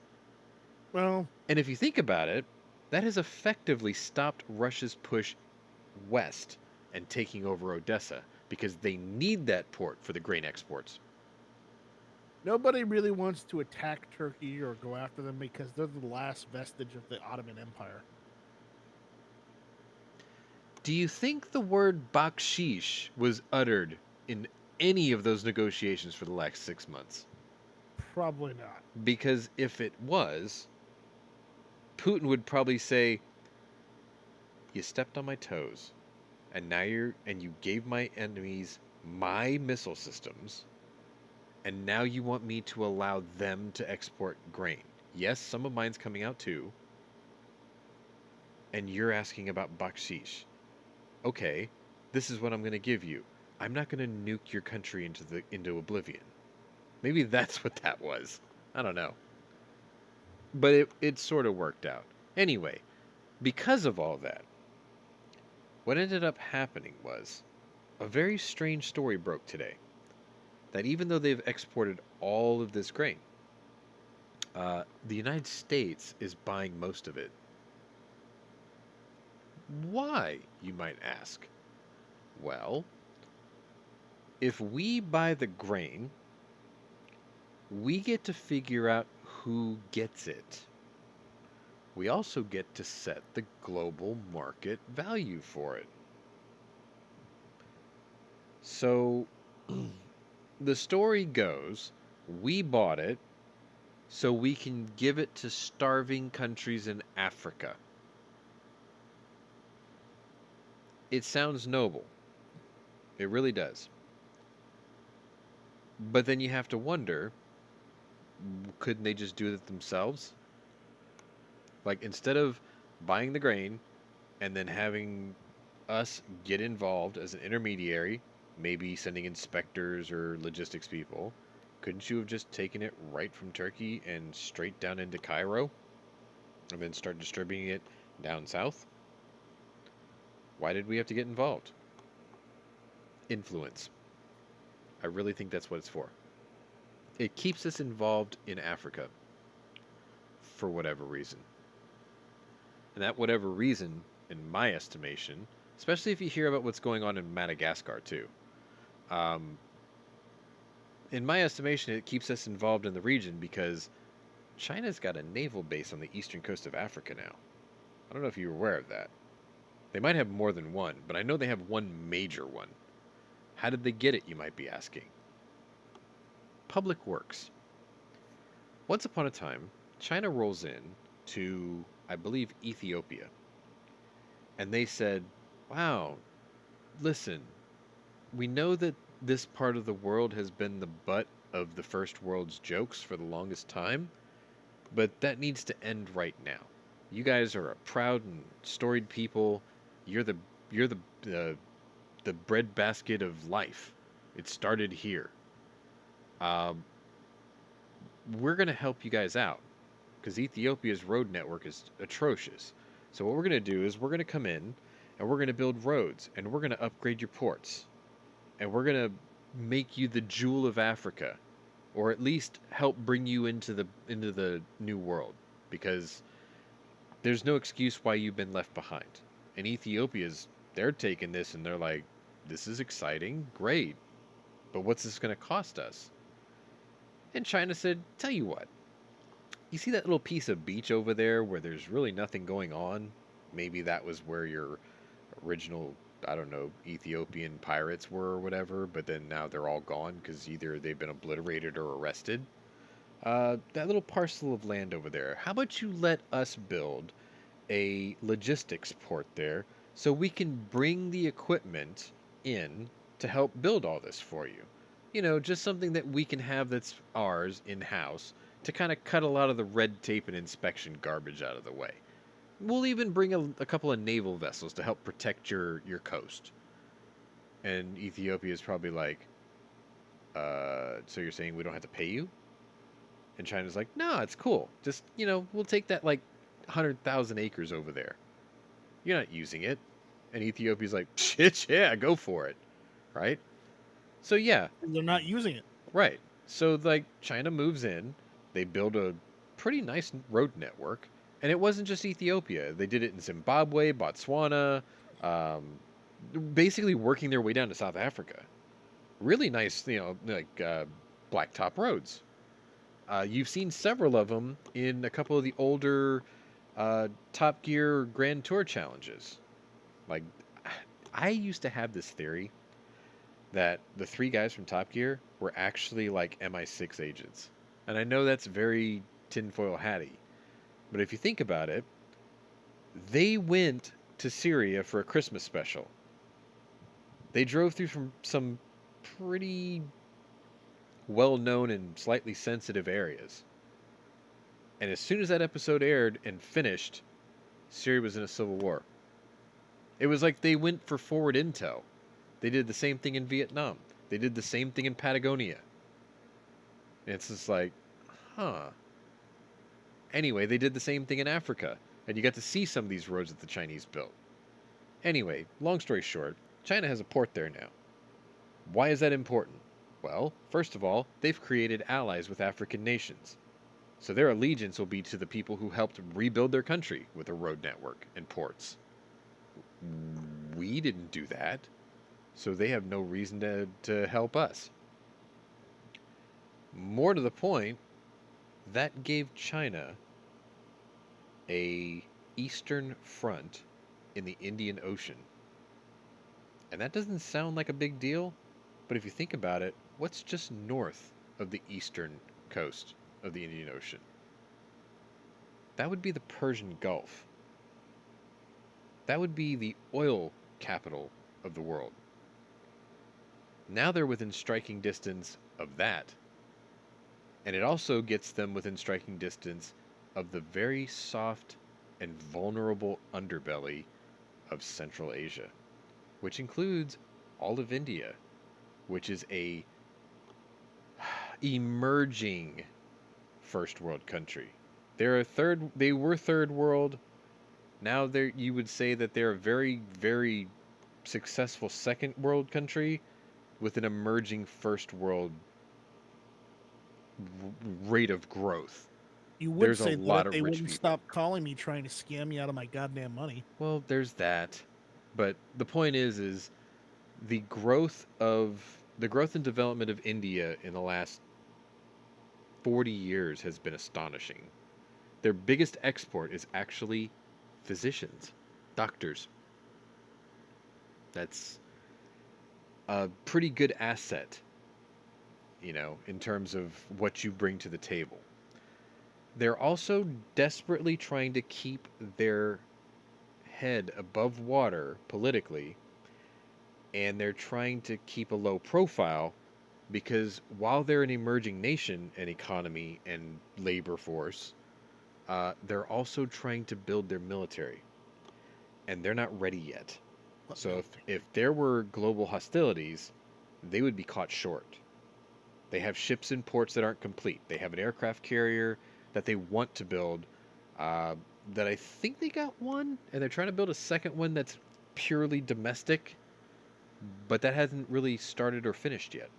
[SPEAKER 3] Well,
[SPEAKER 1] And if you think about it, that has effectively stopped Russia's push west and taking over Odessa because they need that port for the grain exports.
[SPEAKER 3] nobody really wants to attack Turkey or go after them because they're the last vestige of the Ottoman Empire.
[SPEAKER 1] Do you think the word bakshish was uttered in any of those negotiations for the last 6 months?
[SPEAKER 3] Probably not.
[SPEAKER 1] Because if it was, Putin would probably say, "You stepped on my toes, and now you gave my enemies my missile systems, and now you want me to allow them to export grain. Yes, some of mine's coming out too, and you're asking about bakshish. Okay, this is what I'm going to give you. I'm not going to nuke your country into oblivion." Maybe that's what that was. I don't know. But it sort of worked out. Anyway, because of all that, what ended up happening was a very strange story broke today. That even though they've exported all of this grain, the United States is buying most of it. Why, you might ask? Well, if we buy the grain, we get to figure out who gets it. We also get to set the global market value for it. So the story goes, we bought it so we can give it to starving countries in Africa. It sounds noble. It really does. But then you have to wonder, couldn't they just do it themselves? Like, instead of buying the grain and then having us get involved as an intermediary, maybe sending inspectors or logistics people, couldn't you have just taken it right from Turkey and straight down into Cairo and then start distributing it down south? Why did we have to get involved? Influence. I really think that's what it's for. It keeps us involved in Africa for whatever reason. And that whatever reason, in my estimation, especially if you hear about what's going on in Madagascar too, um, in my estimation, it keeps us involved in the region because China's got a naval base on the eastern coast of Africa now. I don't know if you're aware of that. They might have more than one, but I know they have one major one. How did they get it, you might be asking? Public works. Once upon a time, China rolls in to, I believe, Ethiopia. And they said, wow, listen, we know that this part of the world has been the butt of the first world's jokes for the longest time, but that needs to end right now. You guys are a proud and storied people. You're the breadbasket of life. It started here. We're going to help you guys out because Ethiopia's road network is atrocious. So what we're going to do is we're going to come in and we're going to build roads and we're going to upgrade your ports and we're going to make you the jewel of Africa, or at least help bring you into the new world, because there's no excuse why you've been left behind. And they're taking this and they're like, this is exciting, great, but what's this going to cost us? And China said, tell you what, you see that little piece of beach over there where there's really nothing going on? Maybe that was where your original, I don't know, Ethiopian pirates were or whatever, but then now they're all gone because either they've been obliterated or arrested. That little parcel of land over there, how about you let us build a logistics port there so we can bring the equipment in to help build all this for you? You know, just something that we can have that's ours in-house to kind of cut a lot of the red tape and inspection garbage out of the way. We'll even bring a couple of naval vessels to help protect your coast. And Ethiopia is probably like, so you're saying we don't have to pay you? And China's like, no, it's cool. Just, we'll take that like 100,000 acres over there. You're not using it. And Ethiopia's like, shit, yeah, go for it. Right? So yeah.
[SPEAKER 3] They're not using it.
[SPEAKER 1] Right. So like China moves in, they build a pretty nice road network, and it wasn't just Ethiopia. They did it in Zimbabwe, Botswana, basically working their way down to South Africa. Really nice, blacktop roads. You've seen several of them in a couple of the older Top Gear Grand Tour challenges. Like, I used to have this theory that the three guys from Top Gear were actually like MI6 agents. And I know that's very tinfoil hatty, but if you think about it, they went to Syria for a Christmas special. They drove through from some pretty well-known and slightly sensitive areas. And as soon as that episode aired and finished, Syria was in a civil war. It was like they went for forward intel. They did the same thing in Vietnam. They did the same thing in Patagonia. And it's just like, huh. Anyway, they did the same thing in Africa. And you got to see some of these roads that the Chinese built. Anyway, long story short, China has a port there now. Why is that important? Well, first of all, they've created allies with African nations. So their allegiance will be to the people who helped rebuild their country with a road network and ports. We didn't do that, so they have no reason to help us. More to the point, that gave China a eastern front in the Indian Ocean. And that doesn't sound like a big deal, But if you think about it, what's just north of the eastern coast of the Indian Ocean? That would be the Persian Gulf. That would be the oil capital of the world. Now they're within striking distance of that. And it also gets them within striking distance of the very soft and vulnerable underbelly of Central Asia, which includes all of India, which is a emerging first world country. They were third world. Now you would say that they're a very, very successful second world country with an emerging first world rate of growth.
[SPEAKER 3] You would
[SPEAKER 1] There's a
[SPEAKER 3] say
[SPEAKER 1] lot
[SPEAKER 3] that
[SPEAKER 1] of
[SPEAKER 3] they
[SPEAKER 1] rich
[SPEAKER 3] wouldn't
[SPEAKER 1] people.
[SPEAKER 3] stop calling me trying to scam me out of my goddamn money.
[SPEAKER 1] Well, there's that. But the point is the growth and development of India in the last 40 years has been astonishing. Their biggest export is actually physicians, doctors. That's a pretty good asset, in terms of what you bring to the table. They're also desperately trying to keep their head above water politically, and they're trying to keep a low profile because while they're an emerging nation and economy and labor force, they're also trying to build their military, and they're not ready yet. So if there were global hostilities, they would be caught short. They have ships in ports that aren't complete. They have an aircraft carrier that they want to build, that I think they got one, and they're trying to build a second one that's purely domestic, but that hasn't really started or finished yet.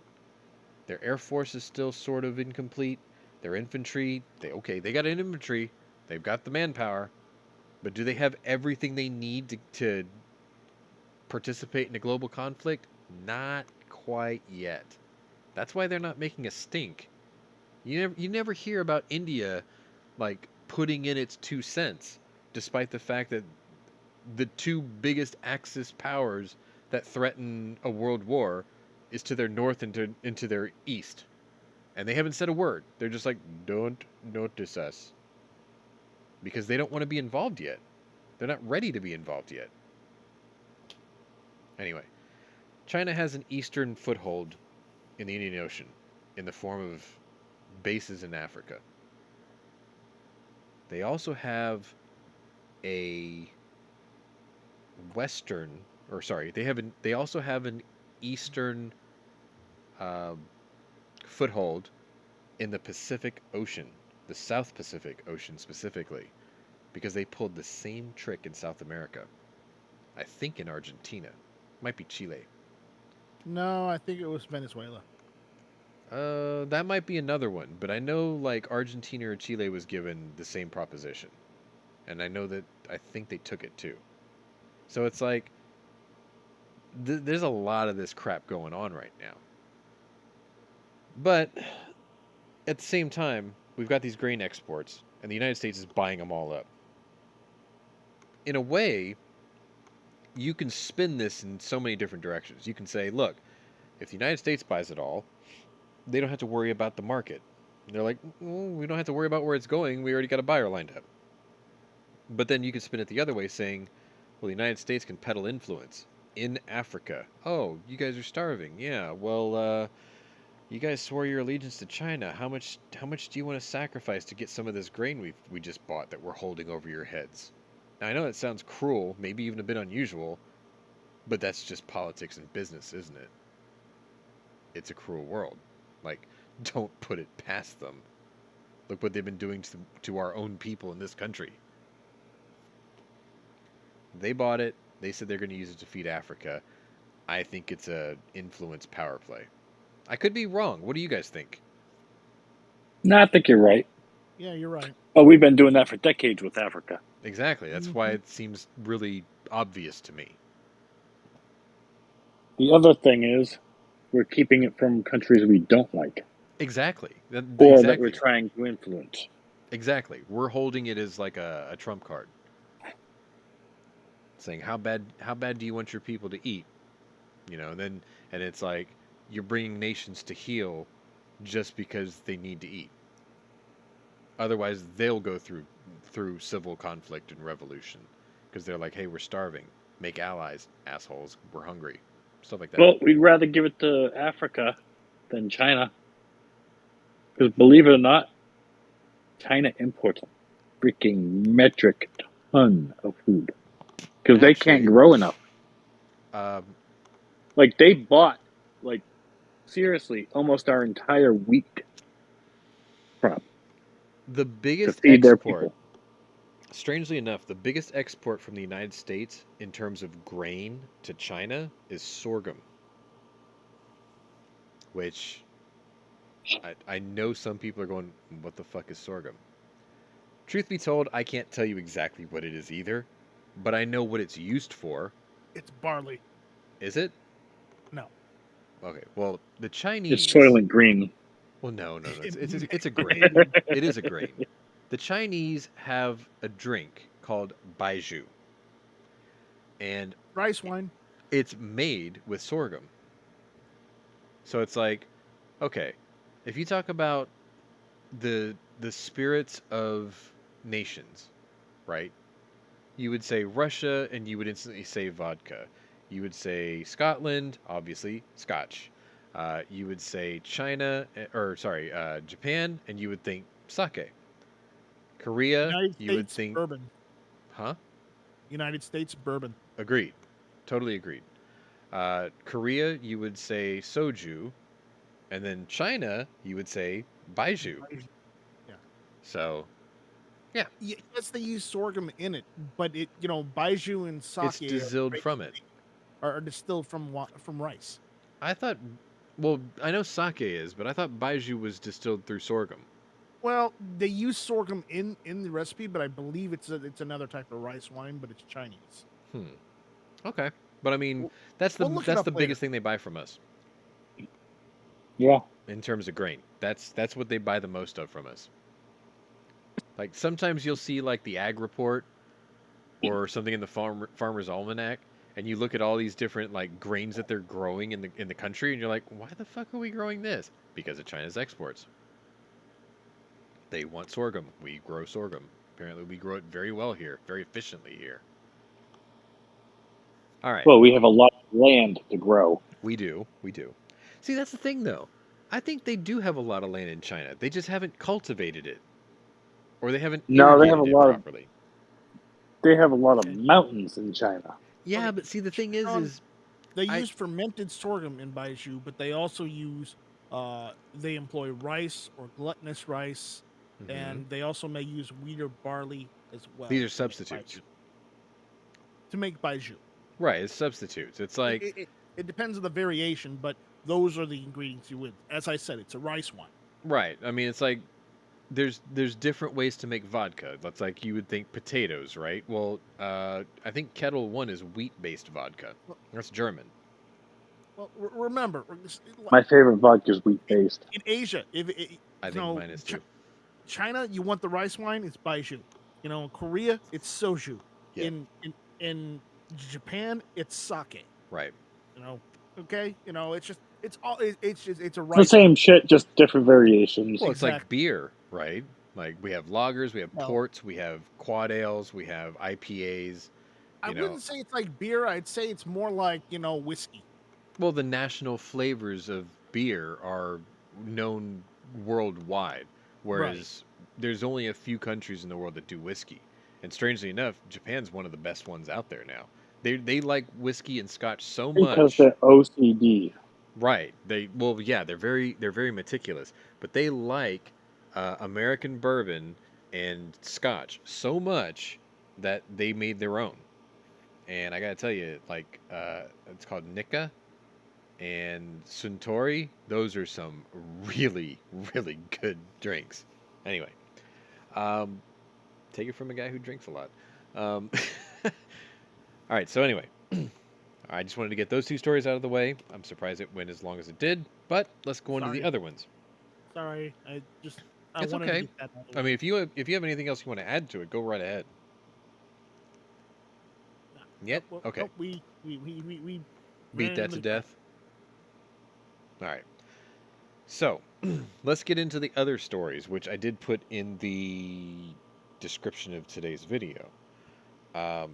[SPEAKER 1] Their air force is still sort of incomplete. Their infantry, they got an infantry, they've got the manpower, but do they have everything they need to participate in a global conflict? Not quite yet. That's why they're not making a stink. You never hear about India like putting in its 2 cents, despite the fact that the two biggest Axis powers that threaten a world war is to their north and into their east. And they haven't said a word. They're just like, don't notice us. Because they don't want to be involved yet. They're not ready to be involved yet. Anyway, China has an eastern foothold in the Indian Ocean in the form of bases in Africa. They also have a they also have an eastern foothold in the Pacific Ocean, the South Pacific Ocean specifically, because they pulled the same trick in South America. I think in Argentina. Might be Chile.
[SPEAKER 3] No, I think it was Venezuela.
[SPEAKER 1] That might be another one, but I know like Argentina or Chile was given the same proposition. And I know that I think they took it too. So it's like there's a lot of this crap going on right now. But at the same time, we've got these grain exports, and the United States is buying them all up. In a way, you can spin this in so many different directions. You can say, look, if the United States buys it all, they don't have to worry about the market. They're like, we don't have to worry about where it's going. We already got a buyer lined up. But then you can spin it the other way, saying, well, the United States can peddle influence in Africa. Oh, you guys are starving. Yeah, well, you guys swore your allegiance to China. How much do you want to sacrifice to get some of this grain we just bought that we're holding over your heads? Now, I know that sounds cruel, maybe even a bit unusual, but that's just politics and business, isn't it? It's a cruel world. Like, don't put it past them. Look what they've been doing to our own people in this country. They bought it. They said they're going to use it to feed Africa. I think it's a influence power play. I could be wrong. What do you guys think?
[SPEAKER 5] No, I think you're right.
[SPEAKER 3] Yeah, you're right.
[SPEAKER 5] Oh, we've been doing that for decades with Africa.
[SPEAKER 1] Exactly. That's why it seems really obvious to me.
[SPEAKER 5] The other thing is, we're keeping it from countries we don't like.
[SPEAKER 1] Exactly.
[SPEAKER 5] Or that we're trying to influence.
[SPEAKER 1] Exactly. We're holding it as like a trump card. Saying, how bad do you want your people to eat? And it's like, you're bringing nations to heel just because they need to eat. Otherwise, they'll go through civil conflict and revolution because they're like, hey, we're starving. Make allies, assholes. We're hungry. Stuff like that.
[SPEAKER 5] Well, we'd rather give it to Africa than China. Because believe it or not, China imports a freaking metric ton of food. Because they can't grow enough. Like, they bought, like, seriously, almost our entire wheat crop
[SPEAKER 1] the
[SPEAKER 5] to
[SPEAKER 1] biggest
[SPEAKER 5] feed their
[SPEAKER 1] export,
[SPEAKER 5] people.
[SPEAKER 1] strangely enough, the biggest export from the United States in terms of grain to China is sorghum. Which I know some people are going, what the fuck is sorghum? Truth be told, I can't tell you exactly what it is either, but I know what it's used for.
[SPEAKER 3] It's barley.
[SPEAKER 1] Is it?
[SPEAKER 3] No.
[SPEAKER 1] Okay, well, the Chinese...
[SPEAKER 5] It's Soylent Green.
[SPEAKER 1] Well, no. It's a grain. It is a grain. The Chinese have a drink called baijiu. And
[SPEAKER 3] rice wine.
[SPEAKER 1] It's made with sorghum. So it's like, okay, if you talk about the spirits of nations, right? You would say Russia, and you would instantly say vodka. You would say Scotland, obviously, Scotch. You would say China, Japan, and you would think sake. Korea,
[SPEAKER 3] United
[SPEAKER 1] you would
[SPEAKER 3] States
[SPEAKER 1] think...
[SPEAKER 3] bourbon.
[SPEAKER 1] Huh?
[SPEAKER 3] United States bourbon.
[SPEAKER 1] Agreed. Totally agreed. Korea, you would say soju. And then China, you would say baijiu.
[SPEAKER 3] Yeah.
[SPEAKER 1] So, yeah.
[SPEAKER 3] Yes, they use sorghum in it, but it, baijiu and sake
[SPEAKER 1] It's distilled from it.
[SPEAKER 3] Are distilled from rice.
[SPEAKER 1] I thought, well, I know sake is, but I thought baijiu was distilled through sorghum.
[SPEAKER 3] Well, they use sorghum in the recipe, but I believe it's another type of rice wine, but it's Chinese.
[SPEAKER 1] Okay, but I mean, that's the biggest thing they buy from us.
[SPEAKER 5] Yeah.
[SPEAKER 1] In terms of grain, that's what they buy the most of from us. Like sometimes you'll see like the Ag Report or something in the Farmer's Almanac, and you look at all these different like grains that they're growing in the country, and you're like, why the fuck are we growing this? Because of China's exports. They want sorghum. We grow sorghum. Apparently, we grow it very well here, very efficiently here. All right.
[SPEAKER 5] Well, we have a lot of land to grow.
[SPEAKER 1] We do. See, that's the thing, though. I think they do have a lot of land in China. They just haven't cultivated it, or they haven't irrigated it properly.
[SPEAKER 5] They have a lot of mountains in China.
[SPEAKER 1] Yeah, but see, the thing is
[SPEAKER 3] they use fermented sorghum in baijiu, but they also use they employ rice or glutinous rice, and they also may use wheat or barley as well.
[SPEAKER 1] These are substitutes
[SPEAKER 3] to make baijiu.
[SPEAKER 1] Right, it's substitutes. It's like
[SPEAKER 3] it depends on the variation, but those are the ingredients you would. As I said, it's a rice wine.
[SPEAKER 1] Right. I mean, it's like there's different ways to make vodka. That's like you would think potatoes, right? Well, I think Kettle One is wheat-based vodka. That's German.
[SPEAKER 3] Well, remember,
[SPEAKER 5] my favorite vodka is wheat-based.
[SPEAKER 3] In Asia,
[SPEAKER 1] I think mine is too.
[SPEAKER 3] China, you want the rice wine? It's baijiu. In Korea, it's soju.
[SPEAKER 1] Yeah.
[SPEAKER 3] In Japan, it's sake.
[SPEAKER 1] Right.
[SPEAKER 3] Okay. It's a rice.
[SPEAKER 5] The same shit, just different variations.
[SPEAKER 1] Well, it's like beer, right? Like we have lagers, we have ports, we have quad ales, we have IPAs.
[SPEAKER 3] I wouldn't say it's like beer. I'd say it's more like whiskey.
[SPEAKER 1] Well, the national flavors of beer are known worldwide, whereas there's only a few countries in the world that do whiskey. And strangely enough, Japan's one of the best ones out there now. They like whiskey and scotch so much
[SPEAKER 5] because they're OCD.
[SPEAKER 1] Right. They're very meticulous, but they like American bourbon and scotch so much that they made their own. And I gotta tell you, like it's called Nikka and Suntory. Those are some really, really good drinks. Anyway, take it from a guy who drinks a lot. All right, so anyway, I just wanted to get those two stories out of the way. I'm surprised it went as long as it did, but let's go on to the other ones.
[SPEAKER 3] Sorry,
[SPEAKER 1] it's okay. To get that out of the way. I mean, if you have anything else you want to add to it, go right ahead. Yet? Okay.
[SPEAKER 3] We
[SPEAKER 1] beat that to death. All right. So, let's get into the other stories, which I did put in the description of today's video. Um,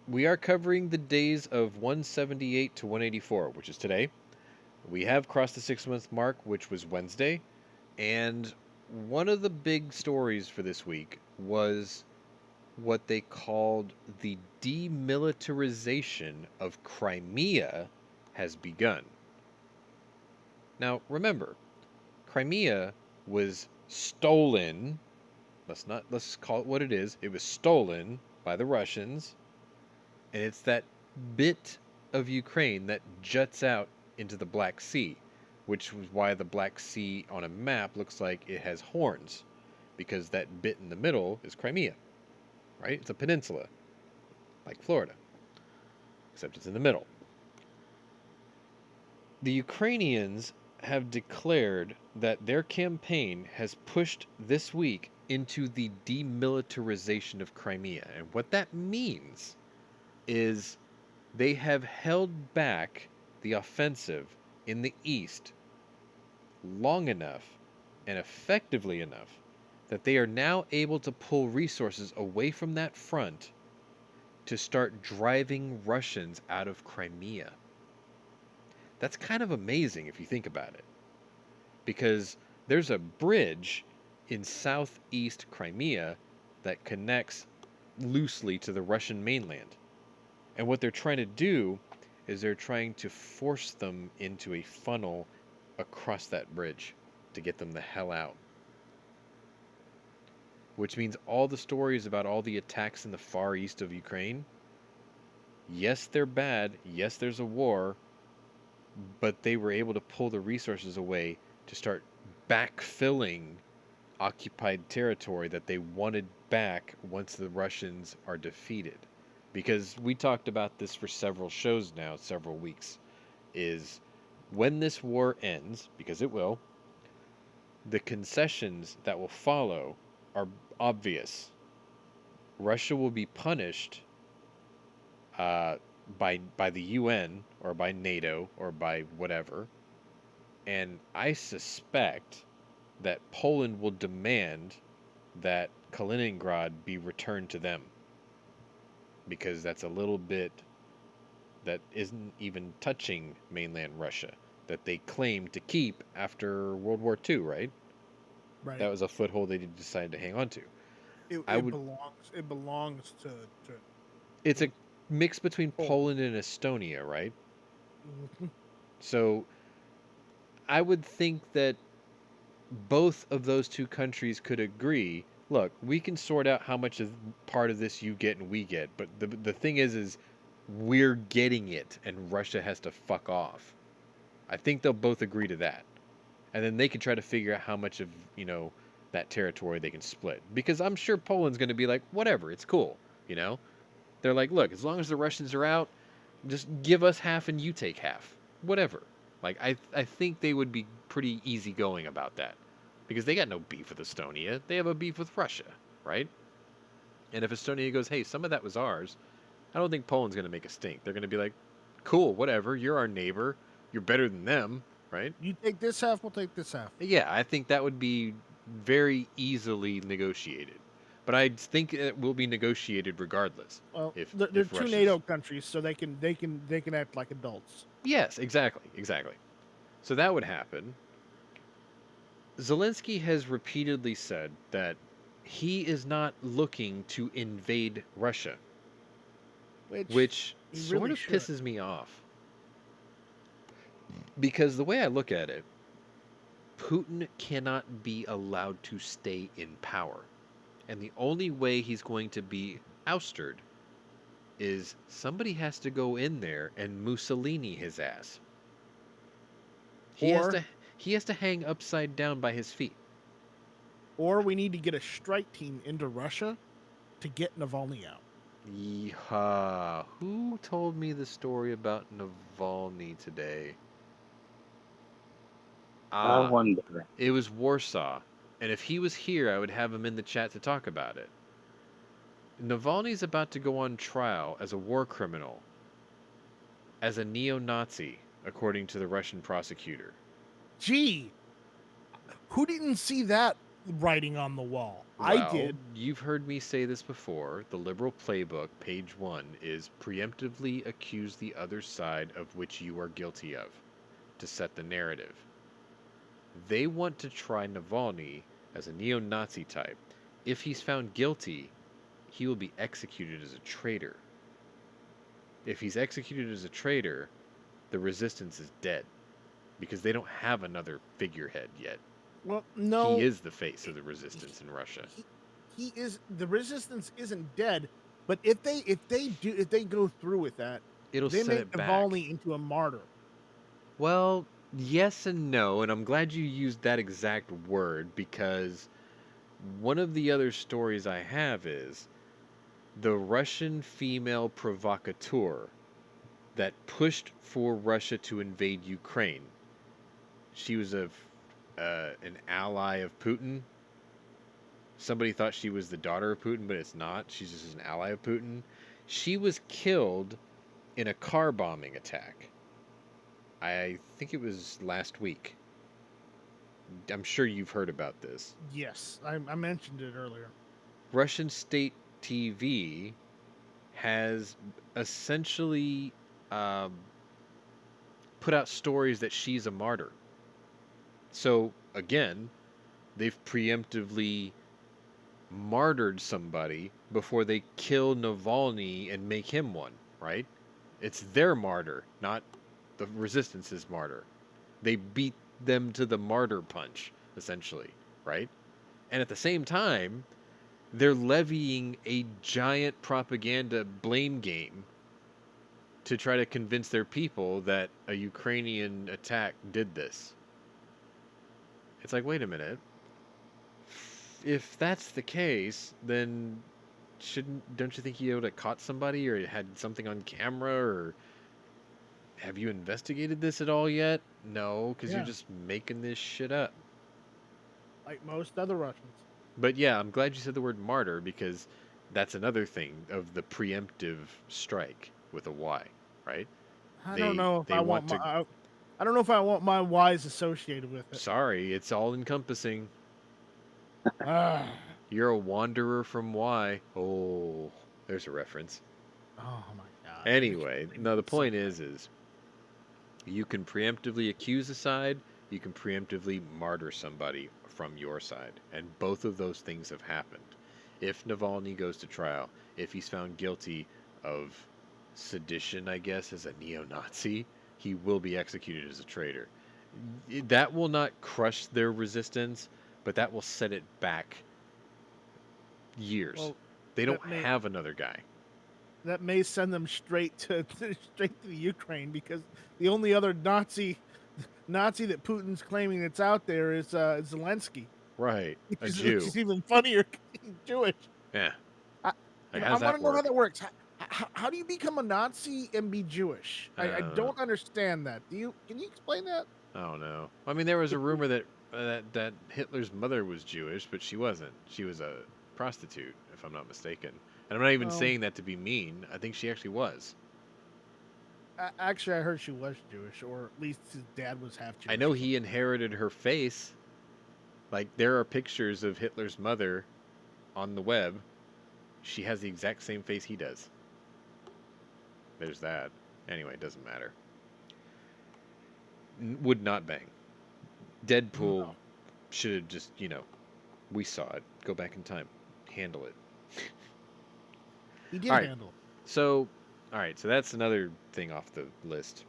[SPEAKER 1] we are covering the days of 178 to 184, which is today. We have crossed the 6-month mark, which was Wednesday. And one of the big stories for this week was what they called the demilitarization of Crimea has begun. Now, remember, Crimea was stolen. Let's call it what it is. It was stolen by the Russians, and it's that bit of Ukraine that juts out into the Black Sea, which was why the Black Sea on a map looks like it has horns, because that bit in the middle is Crimea, right? It's a peninsula, like Florida, except it's in the middle. The Ukrainians have declared that their campaign has pushed this week into the demilitarization of Crimea. And what that means is they have held back the offensive in the east long enough and effectively enough that they are now able to pull resources away from that front to start driving Russians out of Crimea. That's kind of amazing if you think about it, because there's a bridge in southeast Crimea that connects loosely to the Russian mainland. And what they're trying to do is they're trying to force them into a funnel across that bridge to get them the hell out. Which means all the stories about all the attacks in the far east of Ukraine, yes, they're bad, yes, there's a war, but they were able to pull the resources away to start backfilling occupied territory that they wanted back once the Russians are defeated. Because we talked about this for several shows now, several weeks, is when this war ends, because it will, the concessions that will follow are obvious. Russia will be punished by the UN or by NATO or by whatever, and I suspect that Poland will demand that Kaliningrad be returned to them, because that's a little bit that isn't even touching mainland Russia that they claimed to keep after World War II, right?
[SPEAKER 3] Right.
[SPEAKER 1] That was a foothold they decided to hang on to.
[SPEAKER 3] It belongs to
[SPEAKER 1] It's a mix between Poland and Estonia, right?
[SPEAKER 3] Mhm.
[SPEAKER 1] So I would think that both of those two countries could agree, look, we can sort out how much of part of this you get and we get, but the thing is we're getting it and Russia has to fuck off. I think they'll both agree to that. And then they can try to figure out how much of, that territory they can split. Because I'm sure Poland's going to be like, whatever, it's cool, They're like, look, as long as the Russians are out, just give us half and you take half. Whatever. Like, I think they would be pretty easygoing about that. Because they got no beef with Estonia. They have a beef with Russia, right? And if Estonia goes, hey, some of that was ours, I don't think Poland's going to make a stink. They're going to be like, cool, whatever, you're our neighbor. You're better than them, right?
[SPEAKER 3] You take this half, we'll take this half.
[SPEAKER 1] Yeah, I think that would be very easily negotiated. But I think it will be negotiated regardless.
[SPEAKER 3] Well,
[SPEAKER 1] if
[SPEAKER 3] they're
[SPEAKER 1] if
[SPEAKER 3] two
[SPEAKER 1] Russia's...
[SPEAKER 3] NATO countries, so they can act like adults.
[SPEAKER 1] Yes, exactly. So that would happen. Zelensky has repeatedly said that he is not looking to invade Russia, which sort
[SPEAKER 3] really
[SPEAKER 1] of
[SPEAKER 3] should.
[SPEAKER 1] pisses me off. Because the way I look at it, Putin cannot be allowed to stay in power. And the only way he's going to be ousted is somebody has to go in there and Mussolini his ass. He has to hang upside down by his feet.
[SPEAKER 3] Or we need to get a strike team into Russia to get Navalny out.
[SPEAKER 1] Yeehaw. Who told me the story about Navalny today?
[SPEAKER 5] I wonder.
[SPEAKER 1] It was Warsaw. And if he was here, I would have him in the chat to talk about it. Navalny's about to go on trial as a war criminal, as a neo-Nazi, according to the Russian prosecutor.
[SPEAKER 3] Gee, who didn't see that writing on the wall? I
[SPEAKER 1] Well,
[SPEAKER 3] did.
[SPEAKER 1] you've heard me say this before. The liberal playbook, page 1, is preemptively accuse the other side of which you are guilty of to set the narrative. They want to try Navalny as a neo-Nazi type. If he's found guilty, he will be executed as a traitor. If he's executed as a traitor, the resistance is dead because they don't have another figurehead yet.
[SPEAKER 3] Well, no.
[SPEAKER 1] He is the face of the resistance in Russia.
[SPEAKER 3] He is. The resistance isn't dead, but if they go through with that,
[SPEAKER 1] It'll
[SPEAKER 3] they
[SPEAKER 1] set
[SPEAKER 3] make
[SPEAKER 1] it back.
[SPEAKER 3] Navalny into a martyr.
[SPEAKER 1] Well, yes and no, and I'm glad you used that exact word because one of the other stories I have is the Russian female provocateur that pushed for Russia to invade Ukraine. She was an ally of Putin. Somebody thought she was the daughter of Putin, but it's not. She's just an ally of Putin. She was killed in a car bombing attack. I think it was last week. I'm sure you've heard about this.
[SPEAKER 3] Yes, I mentioned it earlier.
[SPEAKER 1] Russian state TV has essentially put out stories that she's a martyr. So, again, they've preemptively martyred somebody before they kill Navalny and make him one, right? It's their martyr, not the resistance's martyr. They beat them to the martyr punch, essentially, right? And at the same time, they're levying a giant propaganda blame game to try to convince their people that a Ukrainian attack did this. It's like, wait a minute. If that's the case, then don't you think you would have caught somebody or had something on camera, or have you investigated this at all yet? No, because you're just making this shit up.
[SPEAKER 3] Like most other Russians.
[SPEAKER 1] But yeah, I'm glad you said the word martyr because that's another thing of the preemptive strike with a Y, right?
[SPEAKER 3] I don't know if I want my Y's associated with it.
[SPEAKER 1] Sorry, it's all encompassing.
[SPEAKER 3] Ah.
[SPEAKER 1] You're a wanderer from Y. Oh, there's a reference.
[SPEAKER 3] Oh my god.
[SPEAKER 1] Anyway, no, the point is you can preemptively accuse a side, you can preemptively martyr somebody from your side, and both of those things have happened. If Navalny goes to trial, if he's found guilty of sedition, I guess, as a neo-Nazi, he will be executed as a traitor. That will not crush their resistance, but that will set it back years. Well, they don't have another guy.
[SPEAKER 3] That may send them straight to the Ukraine, because the only other Nazi that Putin's claiming that's out there is Zelensky.
[SPEAKER 1] Right, a Jew.
[SPEAKER 3] Which is even funnier. Jewish.
[SPEAKER 1] Yeah.
[SPEAKER 3] I want to know how that works. How do you become a Nazi and be Jewish? I don't understand that. Can you explain that?
[SPEAKER 1] I don't know. I mean, there was a rumor that Hitler's mother was Jewish, but she wasn't. She was a prostitute, if I'm not mistaken. And I'm not even saying that to be mean. I think she actually was.
[SPEAKER 3] Actually, I heard she was Jewish, or at least his dad was half Jewish.
[SPEAKER 1] I know he inherited her face. Like, there are pictures of Hitler's mother on the web. She has the exact same face he does. There's that. Anyway, it doesn't matter. Would not bang. Deadpool should have just, we saw it. Go back in time. Handle it.
[SPEAKER 3] He did handle it.
[SPEAKER 1] So, alright, so that's another thing off the list.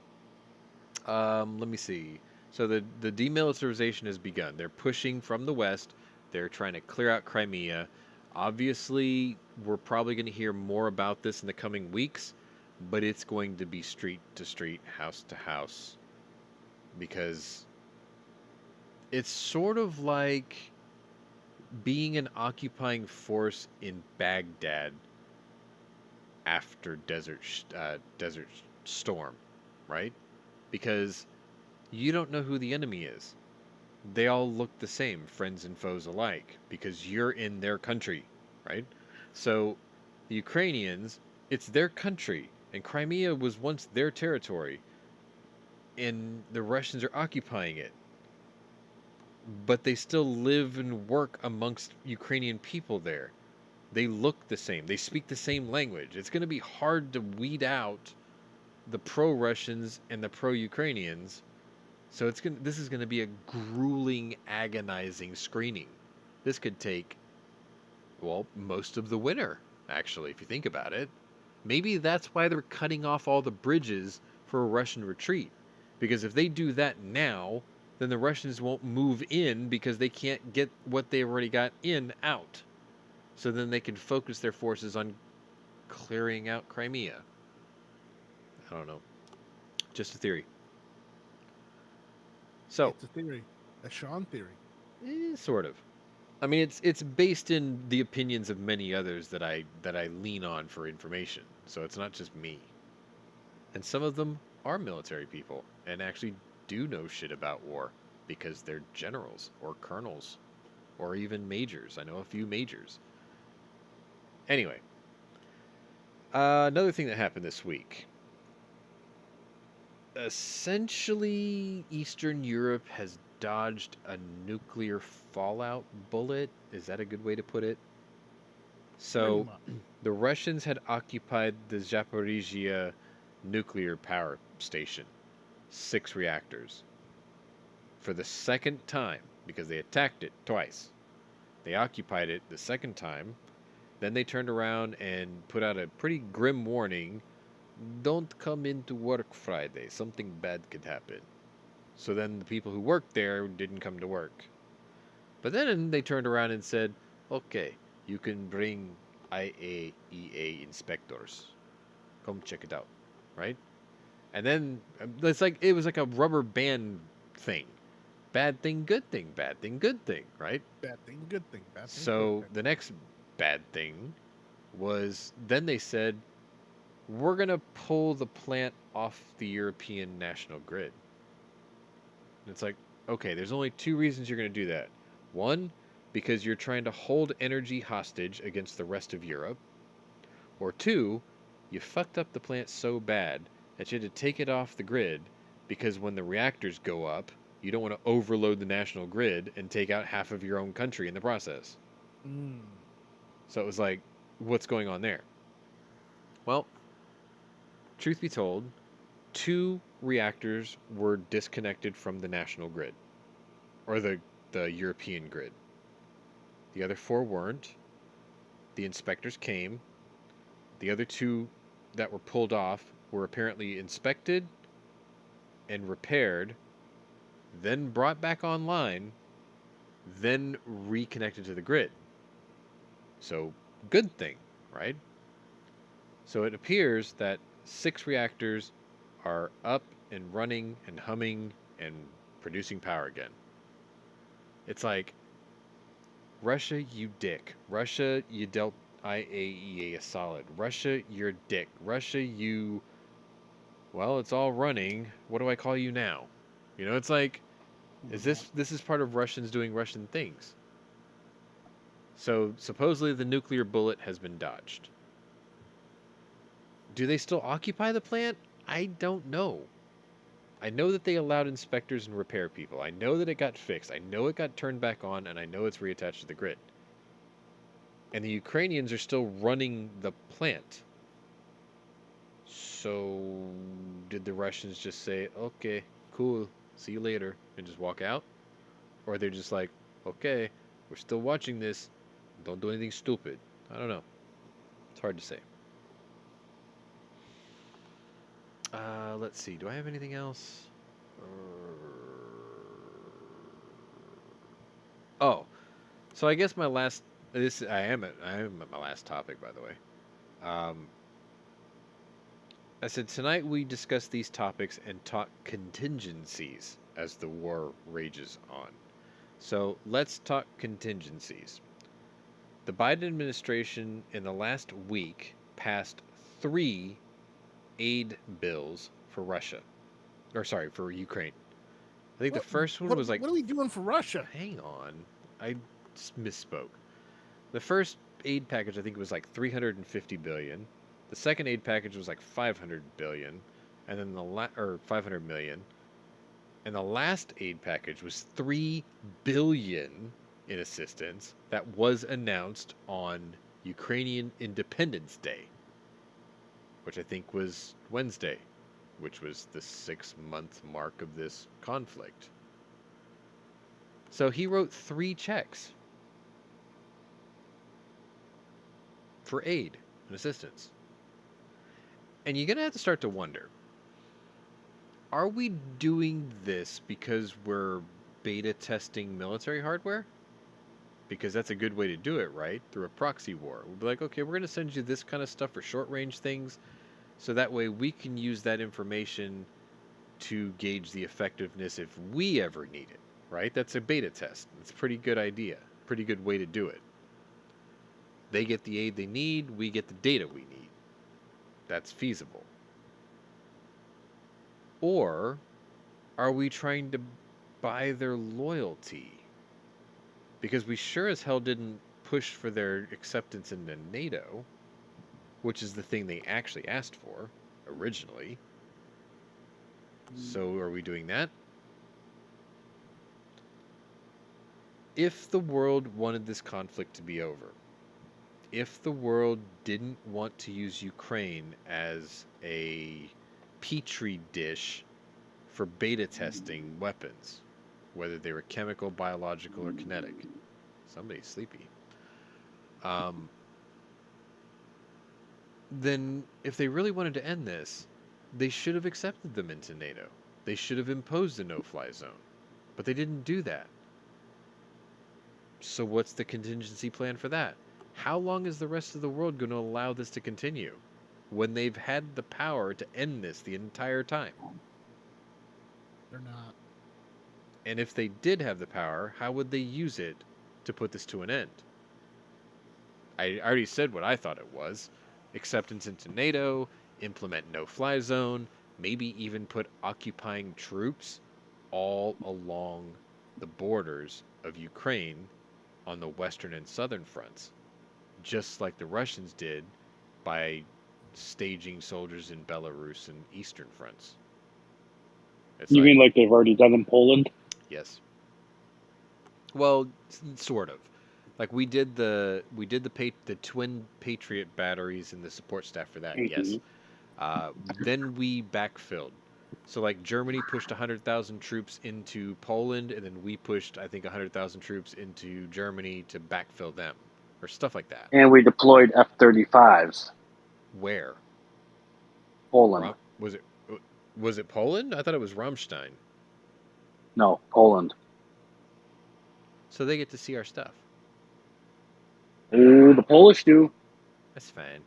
[SPEAKER 1] Let me see. So the demilitarization has begun. They're pushing from the west. They're trying to clear out Crimea. Obviously, we're probably going to hear more about this in the coming weeks, but it's going to be street to street, house to house, because it's sort of like being an occupying force in Baghdad after Desert Storm, right? Because you don't know who the enemy is. They all look the same, friends and foes alike, because you're in their country, right? So the Ukrainians, it's their country, and Crimea was once their territory, and the Russians are occupying it. but they still live and work amongst Ukrainian people there. They look the same. They speak the same language. It's going to be hard to weed out the pro-Russians and the pro-Ukrainians. So this is going to be a grueling, agonizing screening. This could take, well, most of the winter, actually, if you think about it. Maybe that's why they're cutting off all the bridges for a Russian retreat. Because if they do that now, then the Russians won't move in because they can't get what they've already got in out. So then they can focus their forces on clearing out Crimea. I don't know. Just a theory. So
[SPEAKER 3] It's a theory. A Sean theory.
[SPEAKER 1] Sort of. I mean, it's based in the opinions of many others that I lean on for information. So it's not just me. And some of them are military people and actually do know shit about war because they're generals or colonels or even majors. I know a few majors. Anyway, another thing that happened this week. Essentially, Eastern Europe has dodged a nuclear fallout bullet. Is that a good way to put it? So, the Russians had occupied the Zaporizhzhia nuclear power station, 6 reactors, for the second time, because they attacked it twice. They occupied it the second time. Then they turned around and put out a pretty grim warning. Don't come into work Friday. Something bad could happen. So then the people who worked there didn't come to work. But then they turned around and said, okay, you can bring IAEA inspectors. Come check it out. Right? And then it was like a rubber band thing. Bad thing, good thing. Bad thing, good thing. Right?
[SPEAKER 3] Bad thing, good thing. Bad thing,
[SPEAKER 1] So
[SPEAKER 3] good thing.
[SPEAKER 1] the next bad thing was then they said, we're going to pull the plant off the European national grid. And it's like, okay, there's only 2 reasons you're going to do that. 1, because you're trying to hold energy hostage against the rest of Europe. Or 2, you fucked up the plant so bad that you had to take it off the grid because when the reactors go up, you don't want to overload the national grid and take out half of your own country in the process. So it was like, what's going on there? Well, truth be told, 2 reactors were disconnected from the national grid, or the European grid. The other 4 weren't. The inspectors came. The other 2 that were pulled off were apparently inspected and repaired, then brought back online, then reconnected to the grid. So, good thing, right? So it appears that 6 reactors are up and running and humming and producing power again. It's like, Russia, you dick. Russia, you dealt IAEA a solid. Russia, you're a dick. Russia, you... Well, it's all running. What do I call you now? You know, it's like, this is part of Russians doing Russian things. So, supposedly the nuclear bullet has been dodged. Do they still occupy the plant? I don't know. I know that they allowed inspectors and repair people. I know that it got fixed. I know it got turned back on, and I know it's reattached to the grid. And the Ukrainians are still running the plant. So, did the Russians just say, okay, cool, see you later, and just walk out? Or they're just like, okay, we're still watching this, don't do anything stupid. I don't know. It's hard to say. Let's see. Do I have anything else? Oh, so I guess my last. I am at my last topic, by the way. I said tonight we discuss these topics and talk contingencies as the war rages on. So let's talk contingencies. The Biden administration in the last week passed 3 aid bills for Russia. Or sorry, for Ukraine. I think the first one was like...
[SPEAKER 3] What are we doing for Russia?
[SPEAKER 1] Hang on. I just misspoke. The first aid package, I think, was like $350 billion. The second aid package was like $500 billion. And then or $500 million. And the last aid package was $3 billion in assistance that was announced on Ukrainian Independence Day, which I think was Wednesday, which was the 6-month mark of this conflict. So he wrote 3 checks for aid and assistance. And you're going to have to start to wonder, are we doing this because we're beta testing military hardware? Because that's a good way to do it, right? Through a proxy war. We'll be like, okay, we're going to send you this kind of stuff for short-range things, so that way we can use that information to gauge the effectiveness if we ever need it, right? That's a beta test. It's a pretty good idea. Pretty good way to do it. They get the aid they need, we get the data we need. That's feasible. Or are we trying to buy their loyalty? Because we sure as hell didn't push for their acceptance into NATO, which is the thing they actually asked for originally. So are we doing that? If the world wanted this conflict to be over, if the world didn't want to use Ukraine as a petri dish for beta testing weapons, whether they were chemical, biological, or kinetic. Somebody's sleepy. Then if they really wanted to end this, they should have accepted them into NATO. They should have imposed a no-fly zone. But they didn't do that. So what's the contingency plan for that? How long is the rest of the world going to allow this to continue when they've had the power to end this the entire time?
[SPEAKER 3] They're not.
[SPEAKER 1] And if they did have the power, how would they use it to put this to an end? I already said what I thought it was. Acceptance into NATO, implement no-fly zone, maybe even put occupying troops all along the borders of Ukraine on the western and southern fronts, just like the Russians did by staging soldiers in Belarus and eastern fronts.
[SPEAKER 5] You mean like they've already done in Poland?
[SPEAKER 1] Yes. Well, sort of. Like we did the twin Patriot batteries and the support staff for that. Yes. Then we backfilled. So like Germany pushed 100,000 troops into Poland, and then we pushed I think 100,000 troops into Germany to backfill them, or stuff like that.
[SPEAKER 5] And we deployed F-35s.
[SPEAKER 1] Where?
[SPEAKER 5] Poland.
[SPEAKER 1] Was it Poland? I thought it was Rammstein.
[SPEAKER 5] No, Poland.
[SPEAKER 1] So they get to see our stuff.
[SPEAKER 5] Ooh, the Polish do.
[SPEAKER 1] That's fine.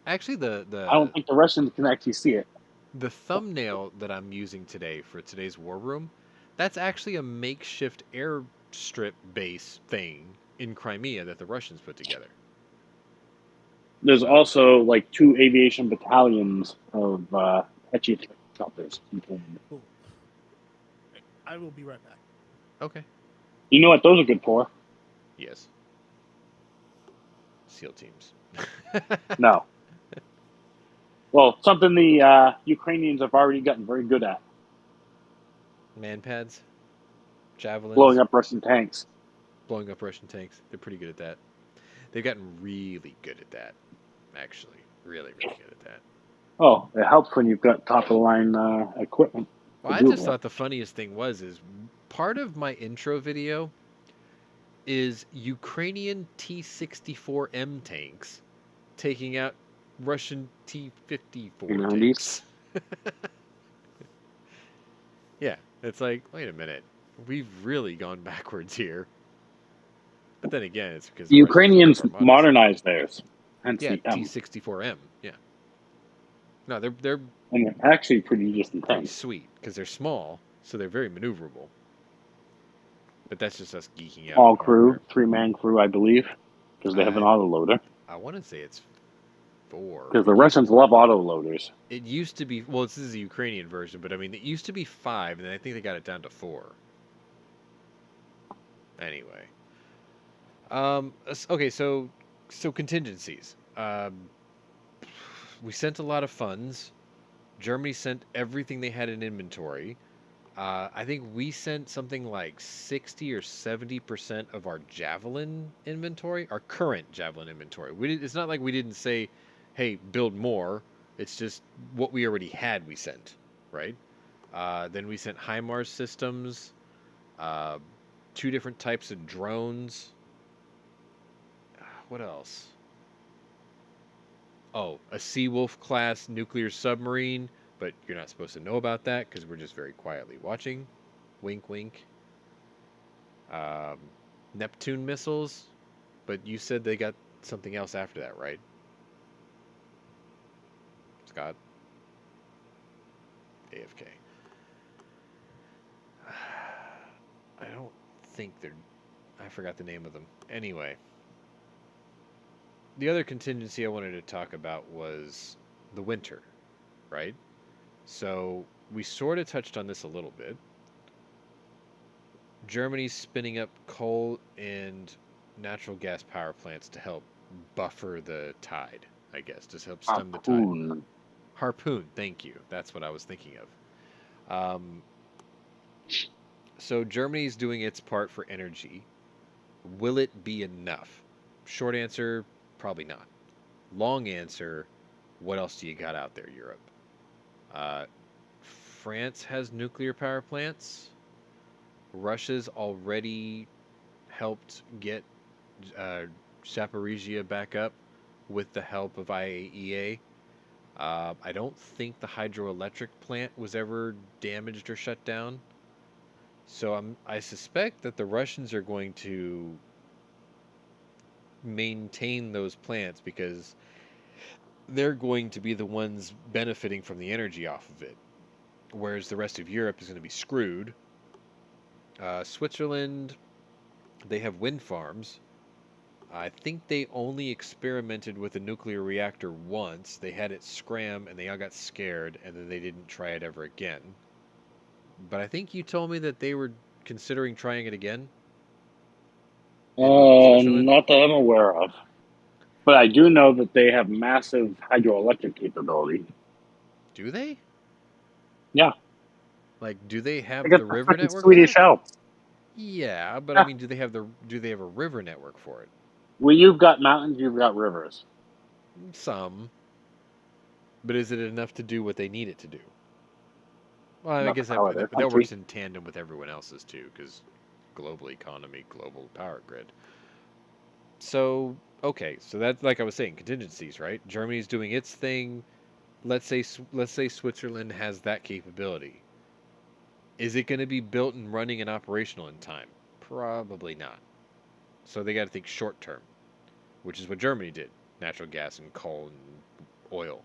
[SPEAKER 1] Actually, the
[SPEAKER 5] I don't think the Russians can actually see it.
[SPEAKER 1] The thumbnail that I'm using today for today's War Room, that's actually a makeshift airstrip base thing in Crimea that the Russians put together.
[SPEAKER 5] There's also like 2 aviation battalions of Apache choppers.
[SPEAKER 3] Cool. I will be right back.
[SPEAKER 1] Okay.
[SPEAKER 5] You know what those are good for?
[SPEAKER 1] Yes. SEAL teams.
[SPEAKER 5] No. Well, something the Ukrainians have already gotten very good at.
[SPEAKER 1] Man pads. Javelins.
[SPEAKER 5] Blowing up Russian tanks.
[SPEAKER 1] Blowing up Russian tanks. They're pretty good at that. They've gotten really good at that, actually. Really, really good at that.
[SPEAKER 5] Oh, it helps when you've got top-of-the-line equipment.
[SPEAKER 1] Well, I just thought the funniest thing is part of my intro video is Ukrainian T-64M tanks taking out Russian T-54 tanks. Yeah, it's like, wait a minute. We've really gone backwards here. But then again, it's because
[SPEAKER 5] the Ukrainians modernized theirs. Hence
[SPEAKER 1] yeah,
[SPEAKER 5] the M.
[SPEAKER 1] T-64M. Yeah. No, they're
[SPEAKER 5] and they're actually pretty decent
[SPEAKER 1] pretty
[SPEAKER 5] tanks.
[SPEAKER 1] sweet because they're small, so they're very maneuverable. But that's just us geeking out.
[SPEAKER 5] All crew, 3-man crew, I believe, because they have an autoloader.
[SPEAKER 1] I want to say it's 4.
[SPEAKER 5] Because the Russians love autoloaders.
[SPEAKER 1] It used to be, well, this is the Ukrainian version, but I mean, it used to be 5, and I think they got it down to 4. Anyway. Okay, so contingencies. We sent a lot of funds. Germany sent everything they had in inventory. I think we sent something like 60 or 70% of our Javelin inventory, our current Javelin inventory. It's not like we didn't say, hey, build more. It's just what we already had we sent, right? Then we sent HIMARS systems, uh, 2 different types of drones. What else? Oh, a Seawolf class nuclear submarine, but you're not supposed to know about that because we're just very quietly watching. Wink, wink. Um, Neptune missiles, but you said they got something else after that, right? Scott? AFK. I don't think they're... I forgot the name of them. Anyway. The other contingency I wanted to talk about was the winter, right? So we sort of touched on this a little bit. Germany's spinning up coal and natural gas power plants to help buffer the tide, I guess, to help stem the tide. Harpoon, thank you. That's what I was thinking of. So Germany's doing its part for energy. Will it be enough? Short answer, probably not. Long answer, what else do you got out there, Europe? France has nuclear power plants. Russia's already helped get Zaporizhzhia back up with the help of IAEA. I don't think the hydroelectric plant was ever damaged or shut down. So I suspect that the Russians are going to maintain those plants because they're going to be the ones benefiting from the energy off of it, whereas the rest of Europe is going to be screwed. Switzerland, they have wind farms. I think they only experimented with a nuclear reactor once. They had it scram and they all got scared and then they didn't try it ever again. But I think you told me that they were considering trying it again.
[SPEAKER 5] Not that I'm aware of. But I do know that they have massive hydroelectric capability.
[SPEAKER 1] Do they?
[SPEAKER 5] Yeah.
[SPEAKER 1] Like, do they have
[SPEAKER 5] They
[SPEAKER 1] the river network?
[SPEAKER 5] Swedish help.
[SPEAKER 1] Yeah, but
[SPEAKER 5] Yeah.
[SPEAKER 1] I mean, do they have a river network for it?
[SPEAKER 5] Well, you've got mountains, you've got rivers.
[SPEAKER 1] Some. But is it enough to do what they need it to do? Well, I guess that works in tandem with everyone else's too, because global economy, global power grid. So, okay, so that's like I was saying, contingencies, right? Germany's doing its thing. Let's say Switzerland has that capability. Is it going to be built and running and operational in time? Probably not. So they got to think short term, which is what Germany did: natural gas and coal and oil.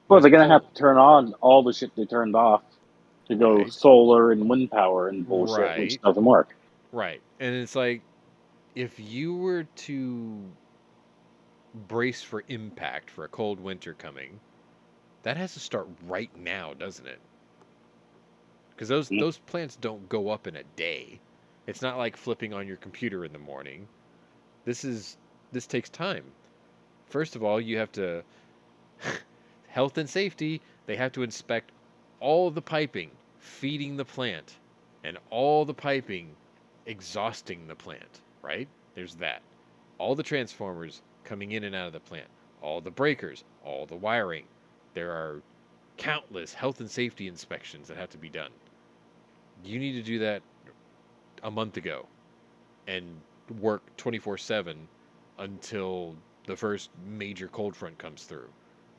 [SPEAKER 5] Well, they're going to have to turn on all the shit they turned off to go solar and wind power and bullshit, which doesn't work.
[SPEAKER 1] Right. And it's like, if you were to brace for impact for a cold winter coming, that has to start right now, doesn't it? Because those plants don't go up in a day. It's not like flipping on your computer in the morning. This takes time. First of all, you have to health and safety, they have to inspect all the piping feeding the plant and all the piping exhausting the plant, right? There's that. All the transformers coming in and out of the plant, all the breakers, all the wiring. There are countless health and safety inspections that have to be done. You need to do that a month ago and work 24/7 until the first major cold front comes through.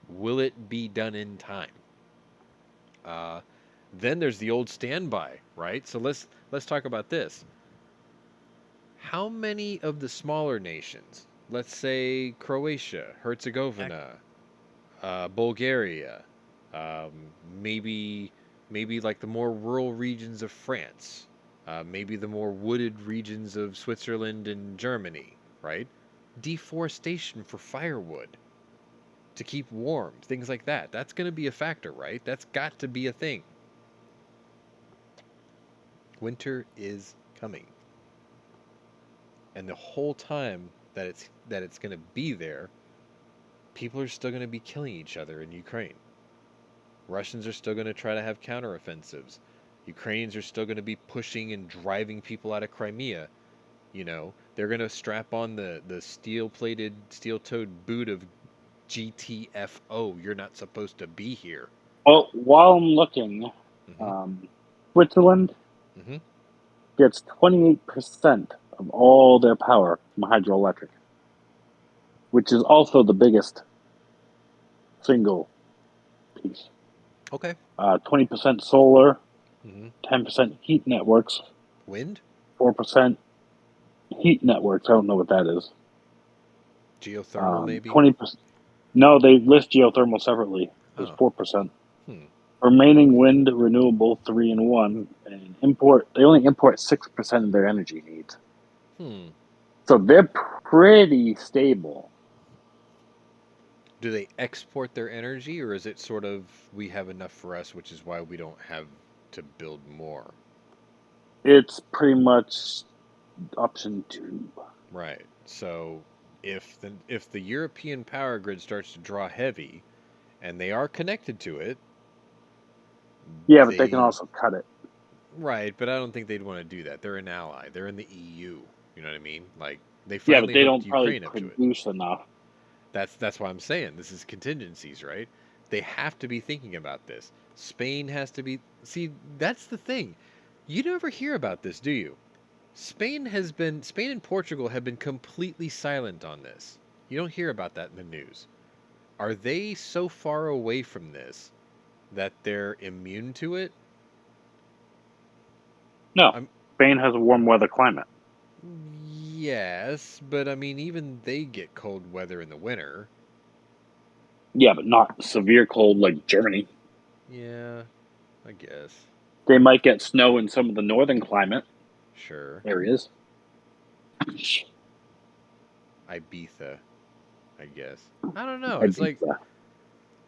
[SPEAKER 1] Will it be done in time? Then there's the old standby, right? So let's talk about this. How many of the smaller nations, let's say Croatia, Herzegovina, Bulgaria, maybe like the more rural regions of France, maybe the more wooded regions of Switzerland and Germany, right? Deforestation for firewood to keep warm, things like that. That's going to be a factor, right? That's got to be a thing. Winter is coming. And the whole time that it's going to be there, people are still going to be killing each other in Ukraine. Russians are still going to try to have counteroffensives. Ukrainians are still going to be pushing and driving people out of Crimea. You know, they're going to strap on the steel-plated, steel-toed boot of GTFO. You're not supposed to be here.
[SPEAKER 5] Well, while I'm looking, Switzerland
[SPEAKER 1] Mm-hmm.
[SPEAKER 5] gets 28% of all their power from hydroelectric, which is also the biggest single piece.
[SPEAKER 1] Okay.
[SPEAKER 5] 20% solar,
[SPEAKER 1] Mm-hmm.
[SPEAKER 5] 10% heat networks,
[SPEAKER 1] Wind?
[SPEAKER 5] 4% heat networks. I don't know what that is.
[SPEAKER 1] Geothermal, maybe?
[SPEAKER 5] 20%. No, they list geothermal separately. There's 4%. Remaining wind, renewable, 3 and 1, and import. They only import 6% of their energy needs. So they're pretty stable.
[SPEAKER 1] Do they export their energy, or is it sort of we have enough for us, which is why we don't have to build more?
[SPEAKER 5] It's pretty much option 2.
[SPEAKER 1] Right. So if the European power grid starts to draw heavy, and they are connected to it,
[SPEAKER 5] yeah, but they can also cut it.
[SPEAKER 1] Right, but I don't think they'd want to do that. They're an ally. They're in the EU. You know what I mean? Like they finally
[SPEAKER 5] but they don't
[SPEAKER 1] hooked
[SPEAKER 5] probably
[SPEAKER 1] Ukraine up to it.
[SPEAKER 5] produce enough.
[SPEAKER 1] That's why I'm saying this is contingencies, right? They have to be thinking about this. Spain has to be. See, that's the thing. You never hear about this, do you? Spain and Portugal have been completely silent on this. You don't hear about that in the news. Are they so far away from this that they're immune to it?
[SPEAKER 5] No. Spain has a warm weather climate.
[SPEAKER 1] Yes, but I mean, even they get cold weather in the winter.
[SPEAKER 5] Yeah, but not severe cold like Germany.
[SPEAKER 1] Yeah, I guess.
[SPEAKER 5] They might get snow in some of the northern climate areas.
[SPEAKER 1] Ibiza, I guess. I don't know. It's like,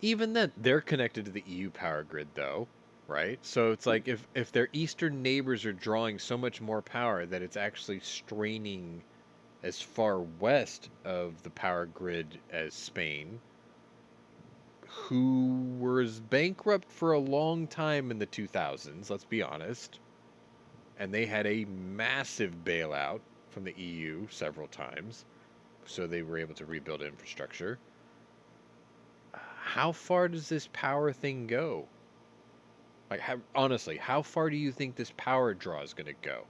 [SPEAKER 1] even then, they're connected to the EU power grid, though, right? So it's like if their eastern neighbors are drawing so much more power that it's actually straining as far west of the power grid as Spain, who was bankrupt for a long time in the 2000s, let's be honest. And they had a massive bailout from the EU several times, so they were able to rebuild infrastructure. How far does this power thing go? Like, honestly, how far do you think this power draw is going to go?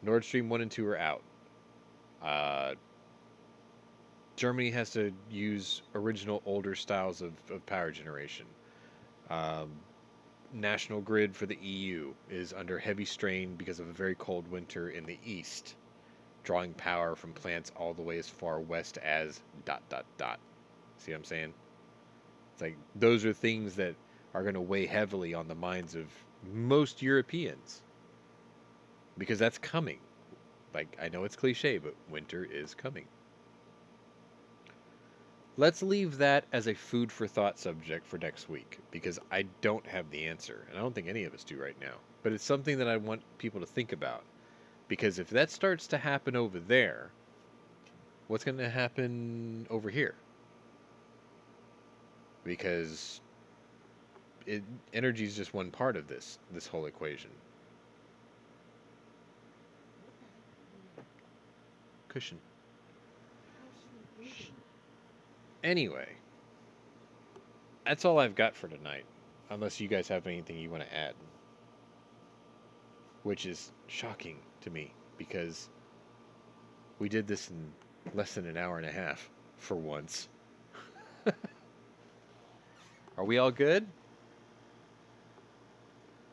[SPEAKER 1] Nord Stream 1 and 2 are out. Germany has to use original older styles of power generation. National grid for the EU is under heavy strain because of a very cold winter in the east, drawing power from plants all the way as far west as ... See what I'm saying? It's like those are things that are going to weigh heavily on the minds of most Europeans, because that's coming. Like, I know it's cliche, but winter is coming. Let's leave that as a food for thought subject for next week, because I don't have the answer, and I don't think any of us do right now. But it's something that I want people to think about, because if that starts to happen over there, what's going to happen over here? Because energy is just one part of this whole equation. Cushion. Anyway, that's all I've got for tonight, unless you guys have anything you want to add, which is shocking to me, because we did this in less than an hour and a half for once. Are we all good?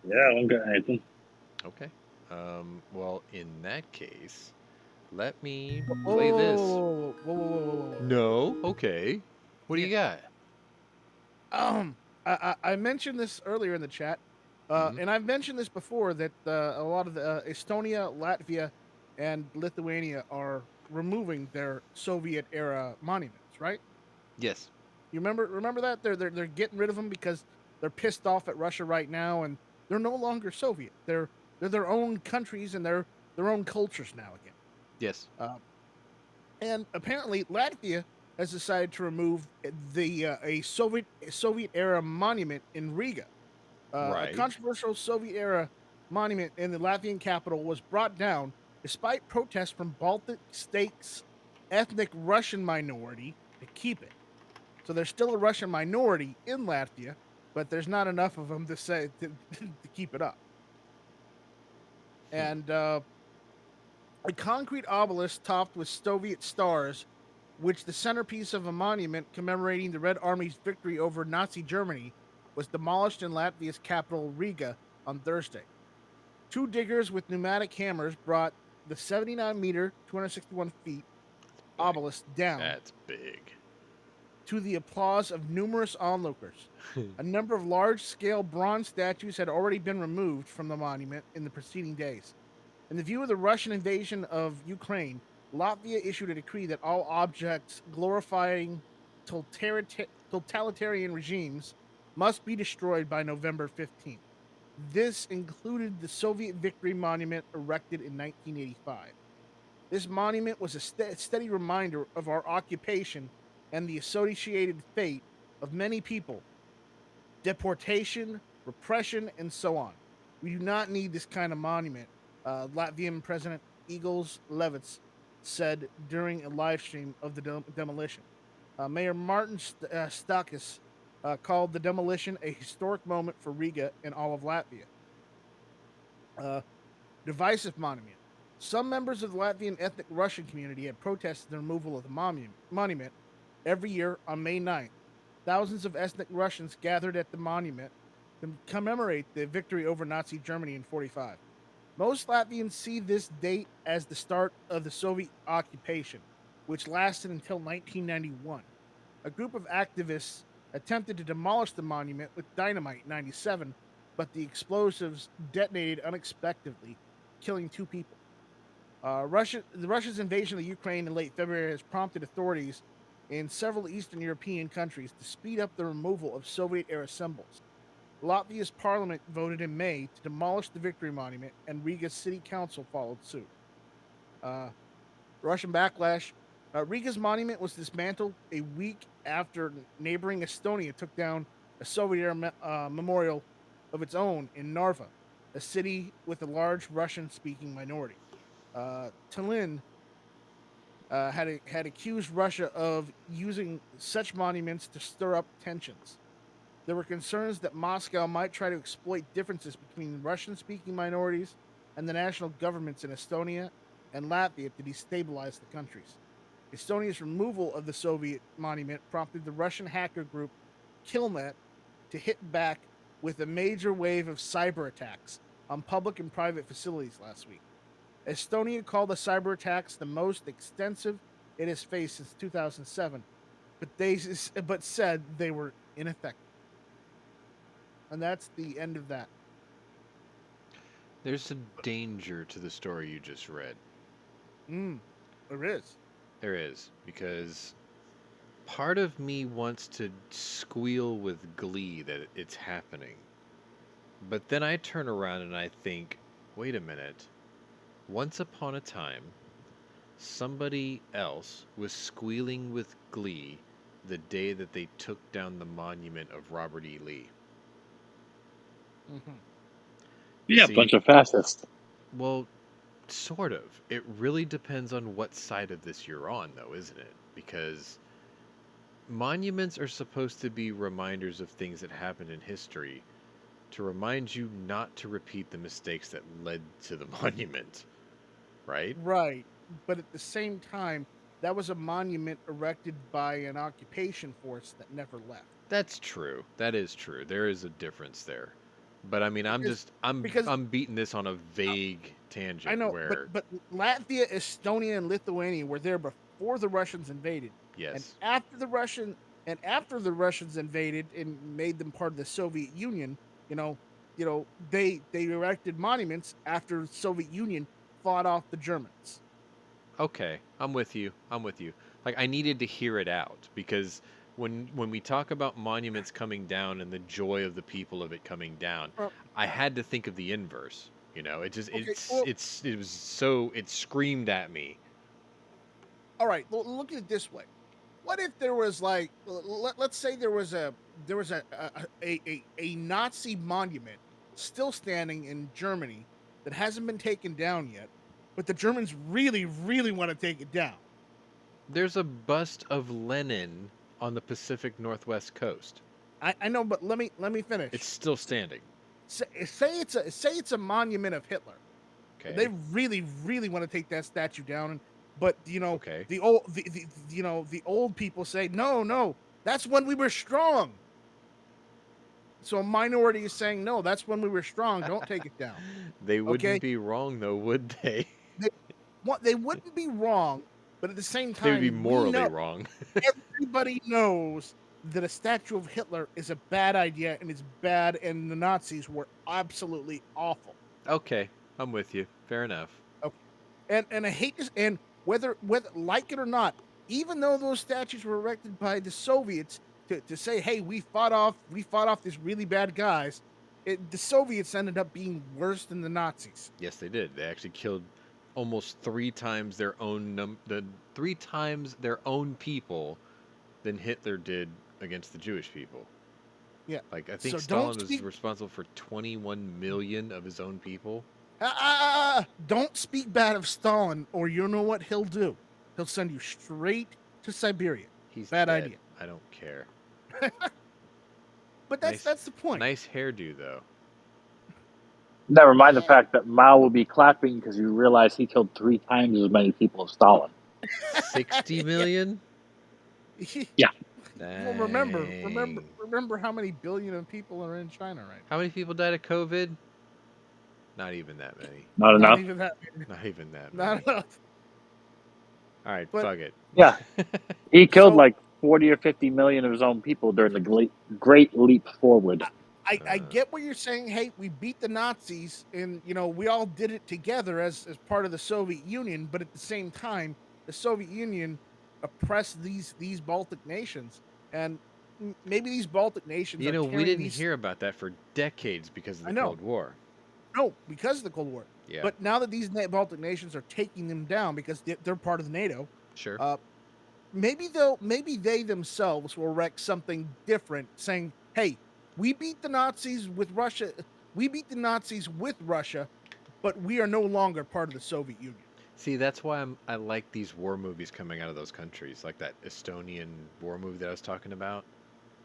[SPEAKER 5] Yeah, I don't got anything.
[SPEAKER 1] Okay. Well, in that case, let me play this.
[SPEAKER 3] Whoa.
[SPEAKER 1] No? Okay. What do you got?
[SPEAKER 3] I mentioned this earlier in the chat, and I've mentioned this before, that a lot of the Estonia, Latvia, and Lithuania are removing their Soviet-era monuments, right?
[SPEAKER 1] Yes.
[SPEAKER 3] You remember that? They're getting rid of them because they're pissed off at Russia right now, and they're no longer Soviet. They're their own countries and their own cultures now again.
[SPEAKER 1] Yes.
[SPEAKER 3] And apparently Latvia has decided to remove a Soviet era monument in Riga. A
[SPEAKER 1] Right.
[SPEAKER 3] controversial Soviet-era monument in the Latvian capital was brought down despite protests from Baltic states' ethnic Russian minority to keep it. So there's still a Russian minority in Latvia, but there's not enough of them to say to keep it up. And a concrete obelisk topped with Soviet stars, which the centerpiece of a monument commemorating the Red Army's victory over Nazi Germany, was demolished in Latvia's capital Riga on Thursday. Two diggers with pneumatic hammers brought the 79-meter, 261 feet obelisk down
[SPEAKER 1] That's big.
[SPEAKER 3] to the applause of numerous onlookers. A number of large-scale bronze statues had already been removed from the monument in the preceding days. In the view of the Russian invasion of Ukraine, Latvia issued a decree that all objects glorifying totalitarian regimes must be destroyed by November 15th. This included the Soviet Victory Monument erected in 1985. This monument was a steady reminder of our occupation and the associated fate of many people, deportation, repression, and so on. We do not need this kind of monument, Latvian President Egils Levits said during a live stream of the demolition. Mayor Martin Stakis called the demolition a historic moment for Riga and all of Latvia. Divisive monument. Some members of the Latvian ethnic Russian community had protested the removal of the monument every year on May 9th. Thousands of ethnic Russians gathered at the monument to commemorate the victory over Nazi Germany in 1945. Most Latvians see this date as the start of the Soviet occupation, which lasted until 1991. A group of activists attempted to demolish the monument with dynamite in 1997, but the explosives detonated unexpectedly, killing 2 people. Russia's invasion of Ukraine in late February has prompted authorities in several Eastern European countries to speed up the removal of Soviet-era symbols. Latvia's parliament voted in May to demolish the Victory Monument, and Riga's city council followed suit. Russian backlash. Riga's monument was dismantled a week after neighboring Estonia took down a Soviet-era memorial of its own in Narva, a city with a large Russian-speaking minority. Tallinn had accused Russia of using such monuments to stir up tensions. There were concerns that Moscow might try to exploit differences between Russian-speaking minorities and the national governments in Estonia and Latvia to destabilize the countries. Estonia's removal of the Soviet monument prompted the Russian hacker group Killnet to hit back with a major wave of cyber attacks on public and private facilities last week. Estonia called the cyber attacks the most extensive it has faced since 2007, but said they were ineffective. And that's the end of that.
[SPEAKER 1] There's a danger to the story you just read.
[SPEAKER 3] There is.
[SPEAKER 1] There is, because part of me wants to squeal with glee that it's happening. But then I turn around and I think, wait a minute. Once upon a time, somebody else was squealing with glee the day that they took down the monument of Robert E. Lee.
[SPEAKER 5] Mm-hmm. Yeah, a bunch of fascists.
[SPEAKER 1] Well, sort of. It really depends on what side of this you're on, though, isn't it? Because monuments are supposed to be reminders of things that happened in history to remind you not to repeat the mistakes that led to the monument, right?
[SPEAKER 3] Right. But at the same time, that was a monument erected by an occupation force that never left.
[SPEAKER 1] That's true. That is true. There is a difference there. But I mean, I'm beating this on a vague tangent.
[SPEAKER 3] I know,
[SPEAKER 1] where...
[SPEAKER 3] but Latvia, Estonia, and Lithuania were there before the Russians invaded.
[SPEAKER 1] Yes.
[SPEAKER 3] And after the Russians invaded and made them part of the Soviet Union, they erected monuments after the Soviet Union fought off the Germans.
[SPEAKER 1] Okay, I'm with you. Like, I needed to hear it out, because when we talk about monuments coming down and the joy of the people of it coming down, I had to think of the inverse.
[SPEAKER 3] It
[SPEAKER 1] screamed at me.
[SPEAKER 3] All right, look at it this way. what if there was like, let's say there was a Nazi monument still standing in Germany that hasn't been taken down yet, but the Germans really, really want to take it down.
[SPEAKER 1] There's a bust of Lenin on the Pacific Northwest coast.
[SPEAKER 3] I know, but let me finish.
[SPEAKER 1] It's still standing.
[SPEAKER 3] Say it's a monument of Hitler.
[SPEAKER 1] Okay.
[SPEAKER 3] They really, really want to take that statue down, but
[SPEAKER 1] Okay.
[SPEAKER 3] the old people say no, that's when we were strong. So a minority is saying no, that's when we were strong. Don't take it down.
[SPEAKER 1] They wouldn't be wrong though, would they?
[SPEAKER 3] They wouldn't be wrong, but at the same time,
[SPEAKER 1] They would be morally wrong.
[SPEAKER 3] Everybody knows that a statue of Hitler is a bad idea and it's bad, and the Nazis were absolutely awful.
[SPEAKER 1] Okay, I'm with you. Fair enough.
[SPEAKER 3] Okay, and I hate this. And whether like it or not, even though those statues were erected by the Soviets to say, hey, we fought off these really bad guys, the Soviets ended up being worse than the Nazis.
[SPEAKER 1] Yes, they did. They actually killed almost 3 times their own 3 times their own people than Hitler did against the Jewish people.
[SPEAKER 3] Yeah.
[SPEAKER 1] Like, I think
[SPEAKER 3] So
[SPEAKER 1] Stalin was responsible for 21 million of his own people.
[SPEAKER 3] Don't speak bad of Stalin, or you know what he'll do. He'll send you straight to Siberia.
[SPEAKER 1] He's
[SPEAKER 3] bad
[SPEAKER 1] dead.
[SPEAKER 3] idea.
[SPEAKER 1] I don't care.
[SPEAKER 3] But that's the point.
[SPEAKER 1] Nice hairdo, though.
[SPEAKER 5] Never mind the fact that Mao will be clapping because you realize he killed 3 times as many people as Stalin.
[SPEAKER 1] 60 million?
[SPEAKER 5] Yeah.
[SPEAKER 3] Well, remember how many billion of people are in China right now.
[SPEAKER 1] How many people died of COVID? Not even that many.
[SPEAKER 5] Not enough.
[SPEAKER 3] Not even that many.
[SPEAKER 1] Not even that many.
[SPEAKER 3] Not enough.
[SPEAKER 1] All right,
[SPEAKER 3] But-
[SPEAKER 1] fuck it.
[SPEAKER 5] Yeah. He killed
[SPEAKER 3] So-
[SPEAKER 5] like 40 or 50 million of his own people during the Great Leap Forward.
[SPEAKER 3] I get what you're saying. Hey, we beat the Nazis, and we all did it together as part of the Soviet Union. But at the same time, the Soviet Union oppressed these Baltic nations, and maybe these Baltic nations.
[SPEAKER 1] We
[SPEAKER 3] carrying
[SPEAKER 1] didn't
[SPEAKER 3] these...
[SPEAKER 1] hear about that for decades because of the Cold War.
[SPEAKER 3] No, because of the Cold War.
[SPEAKER 1] Yeah.
[SPEAKER 3] But now that these Baltic nations are taking them down because they're part of the NATO.
[SPEAKER 1] Sure.
[SPEAKER 3] Maybe they themselves will erect something different, saying, "Hey, we beat the Nazis with Russia. We beat the Nazis with Russia, but we are no longer part of the Soviet Union."
[SPEAKER 1] See, that's why I like these war movies coming out of those countries, like that Estonian war movie that I was talking about.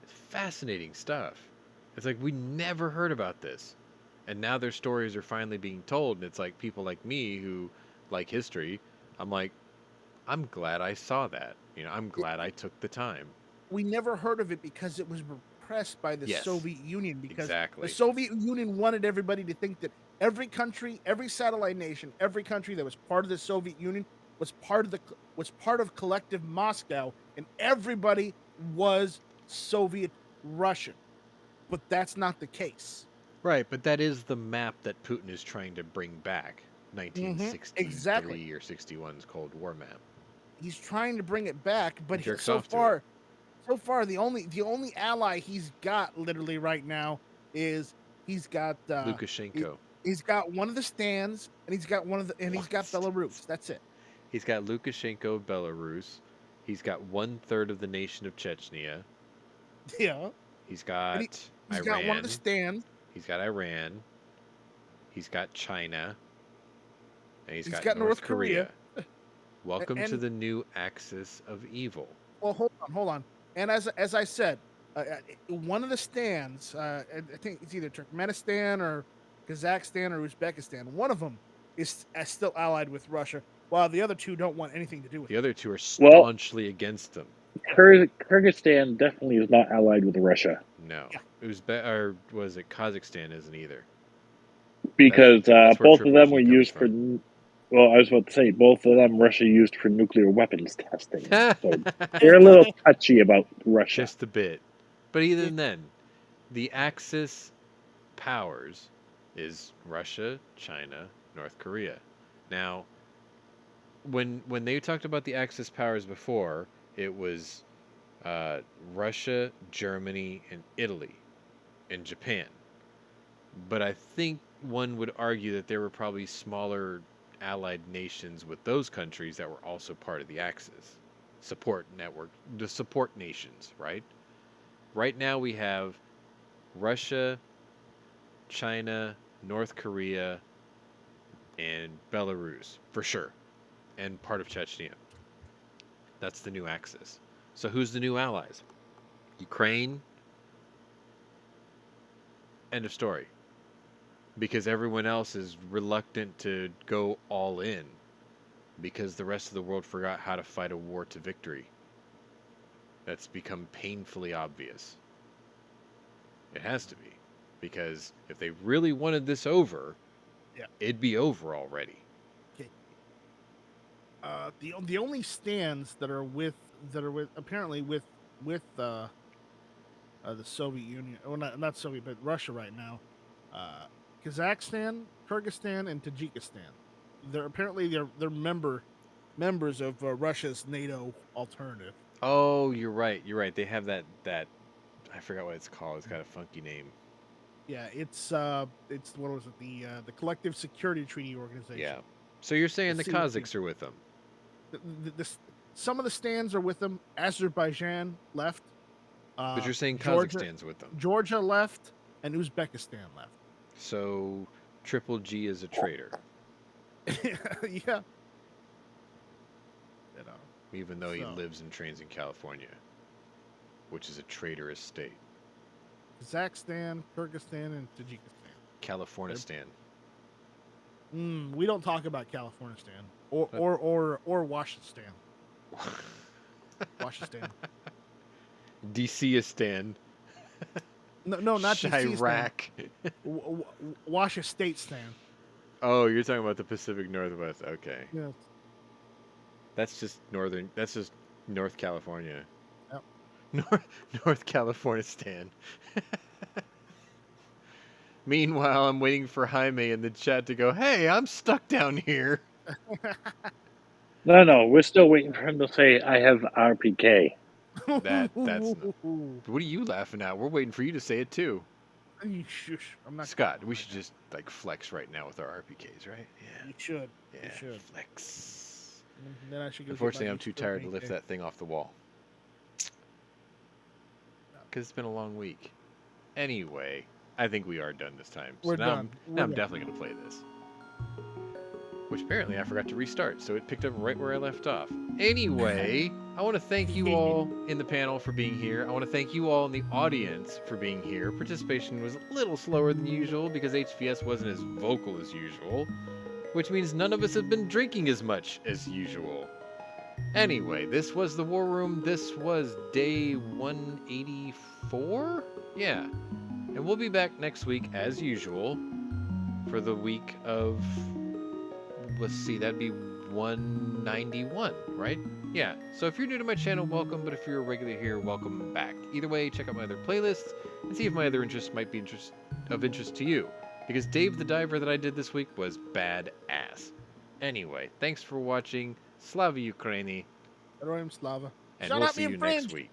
[SPEAKER 1] It's fascinating stuff. It's like, we never heard about this. And now their stories are finally being told, and it's like people like me who like history, I'm like, I'm glad I saw that. I'm glad I took the time.
[SPEAKER 3] We never heard of it because it was repressed by the Soviet Union, because
[SPEAKER 1] exactly.
[SPEAKER 3] the Soviet Union wanted everybody to think that every country, every satellite nation, every country that was part of the Soviet Union was part of collective Moscow, and everybody was Soviet Russian. But that's not the case.
[SPEAKER 1] Right, but that is the map that Putin is trying to bring back. 1963 or 61's Cold War map.
[SPEAKER 3] He's trying to bring it back, but
[SPEAKER 1] so far
[SPEAKER 3] the only ally he's got literally right now is he's got
[SPEAKER 1] Lukashenko.
[SPEAKER 3] He's got one of the stands, and he's got he's got Belarus. That's it.
[SPEAKER 1] He's got Lukashenko of Belarus. He's got 1/3 of the nation of Chechnya.
[SPEAKER 3] Yeah.
[SPEAKER 1] He's got Iran.
[SPEAKER 3] He's got one of the stands.
[SPEAKER 1] He's got Iran. He's got China. And he's got
[SPEAKER 3] North Korea.
[SPEAKER 1] Welcome to the new axis of evil.
[SPEAKER 3] Well, hold on. And as I said, one of the stands, I think it's either Turkmenistan or Kazakhstan or Uzbekistan. One of them is still allied with Russia, while the other two don't want anything to do with it.
[SPEAKER 1] The other two are staunchly against them.
[SPEAKER 5] Kyrgyzstan definitely is not allied with Russia.
[SPEAKER 1] No. Yeah. Or was it Kazakhstan isn't either?
[SPEAKER 5] Because both of them were used for... Well, I was about to say, both of them Russia used for nuclear weapons testing. So they're a little touchy about Russia.
[SPEAKER 1] Just a bit. But even then, the Axis powers is Russia, China, North Korea. Now, when they talked about the Axis powers before, it was Russia, Germany, and Italy, and Japan. But I think one would argue that there were probably smaller allied nations with those countries that were also part of the Axis. support network, the support nations, right? Right now we have Russia, China, North Korea, and Belarus, for sure, and part of Chechnya. That's the new axis. So who's the new allies? Ukraine. End of story. Because everyone else is reluctant to go all in because the rest of the world forgot how to fight a war to victory. That's become painfully obvious. It has to be. Because if they really wanted this over,
[SPEAKER 3] Yeah.
[SPEAKER 1] it'd be over already.
[SPEAKER 3] Okay. The only stands that are with apparently with the Soviet Union, or not Soviet, but Russia right now, Kazakhstan, Kyrgyzstan, and Tajikistan. They're members of Russia's NATO alternative.
[SPEAKER 1] Oh, you're right. You're right. They have that I forgot what it's called. It's got a funky name.
[SPEAKER 3] Yeah, it's what was it? The Collective Security Treaty Organization.
[SPEAKER 1] Yeah. So you're saying the
[SPEAKER 3] CST.
[SPEAKER 1] Kazakhs are with them?
[SPEAKER 3] Some of the stands are with them. Azerbaijan left.
[SPEAKER 1] But you're saying
[SPEAKER 3] Georgia-
[SPEAKER 1] Kazakhstan's with them.
[SPEAKER 3] Georgia left, and Uzbekistan left.
[SPEAKER 1] So Triple G is a traitor,
[SPEAKER 3] Yeah. You know.
[SPEAKER 1] even though he
[SPEAKER 3] So.
[SPEAKER 1] lives and trains in California, which is a traitorous state.
[SPEAKER 3] Kazakhstan, Kyrgyzstan, and Tajikistan.
[SPEAKER 1] Californistan.
[SPEAKER 3] We don't talk about Californistan or Washington. Washington.
[SPEAKER 1] DCistan.
[SPEAKER 3] No, not
[SPEAKER 1] Chirac.
[SPEAKER 3] Washington stand.
[SPEAKER 1] Oh, you're talking about the Pacific Northwest. Okay.
[SPEAKER 3] Yeah.
[SPEAKER 1] That's just North California.
[SPEAKER 3] Yep.
[SPEAKER 1] North Californistan. Meanwhile, I'm waiting for Jaime in the chat to go, "Hey, I'm stuck down here."
[SPEAKER 5] No, we're still waiting for him to say, "I have RPK."
[SPEAKER 1] That's what are you laughing at? We're waiting for you to say it too.
[SPEAKER 3] Shush. I'm not.
[SPEAKER 1] Scott, we should just like flex right now with our RPKs, right? Yeah.
[SPEAKER 3] You should.
[SPEAKER 1] Yeah.
[SPEAKER 3] You should.
[SPEAKER 1] Flex.
[SPEAKER 3] Then I should go.
[SPEAKER 1] Unfortunately, I'm too tired to lift that thing off the wall. Because it's been a long week. Anyway, I think we are done this time. So
[SPEAKER 3] We're
[SPEAKER 1] now
[SPEAKER 3] done.
[SPEAKER 1] I'm definitely going to play this. Which apparently I forgot to restart, so it picked up right where I left off. Anyway, I want to thank you all in the panel for being here. I want to thank you all in the audience for being here. Participation was a little slower than usual because HVS wasn't as vocal as usual, which means none of us have been drinking as much as usual. Anyway, this was the War Room. This was day 184? Yeah. And we'll be back next week, as usual, for the week of... Let's see, that'd be 191, right? Yeah. So if you're new to my channel, welcome. But if you're a regular here, welcome back. Either way, check out my other playlists and see if my other interests might be of interest to you. Because Dave the Diver that I did this week was badass. Anyway, thanks for watching. Slava Ukraini.
[SPEAKER 3] Heroям slava.
[SPEAKER 1] And
[SPEAKER 3] Shut
[SPEAKER 1] we'll
[SPEAKER 3] up,
[SPEAKER 1] see
[SPEAKER 3] you
[SPEAKER 1] you
[SPEAKER 3] fringe.
[SPEAKER 1] next week.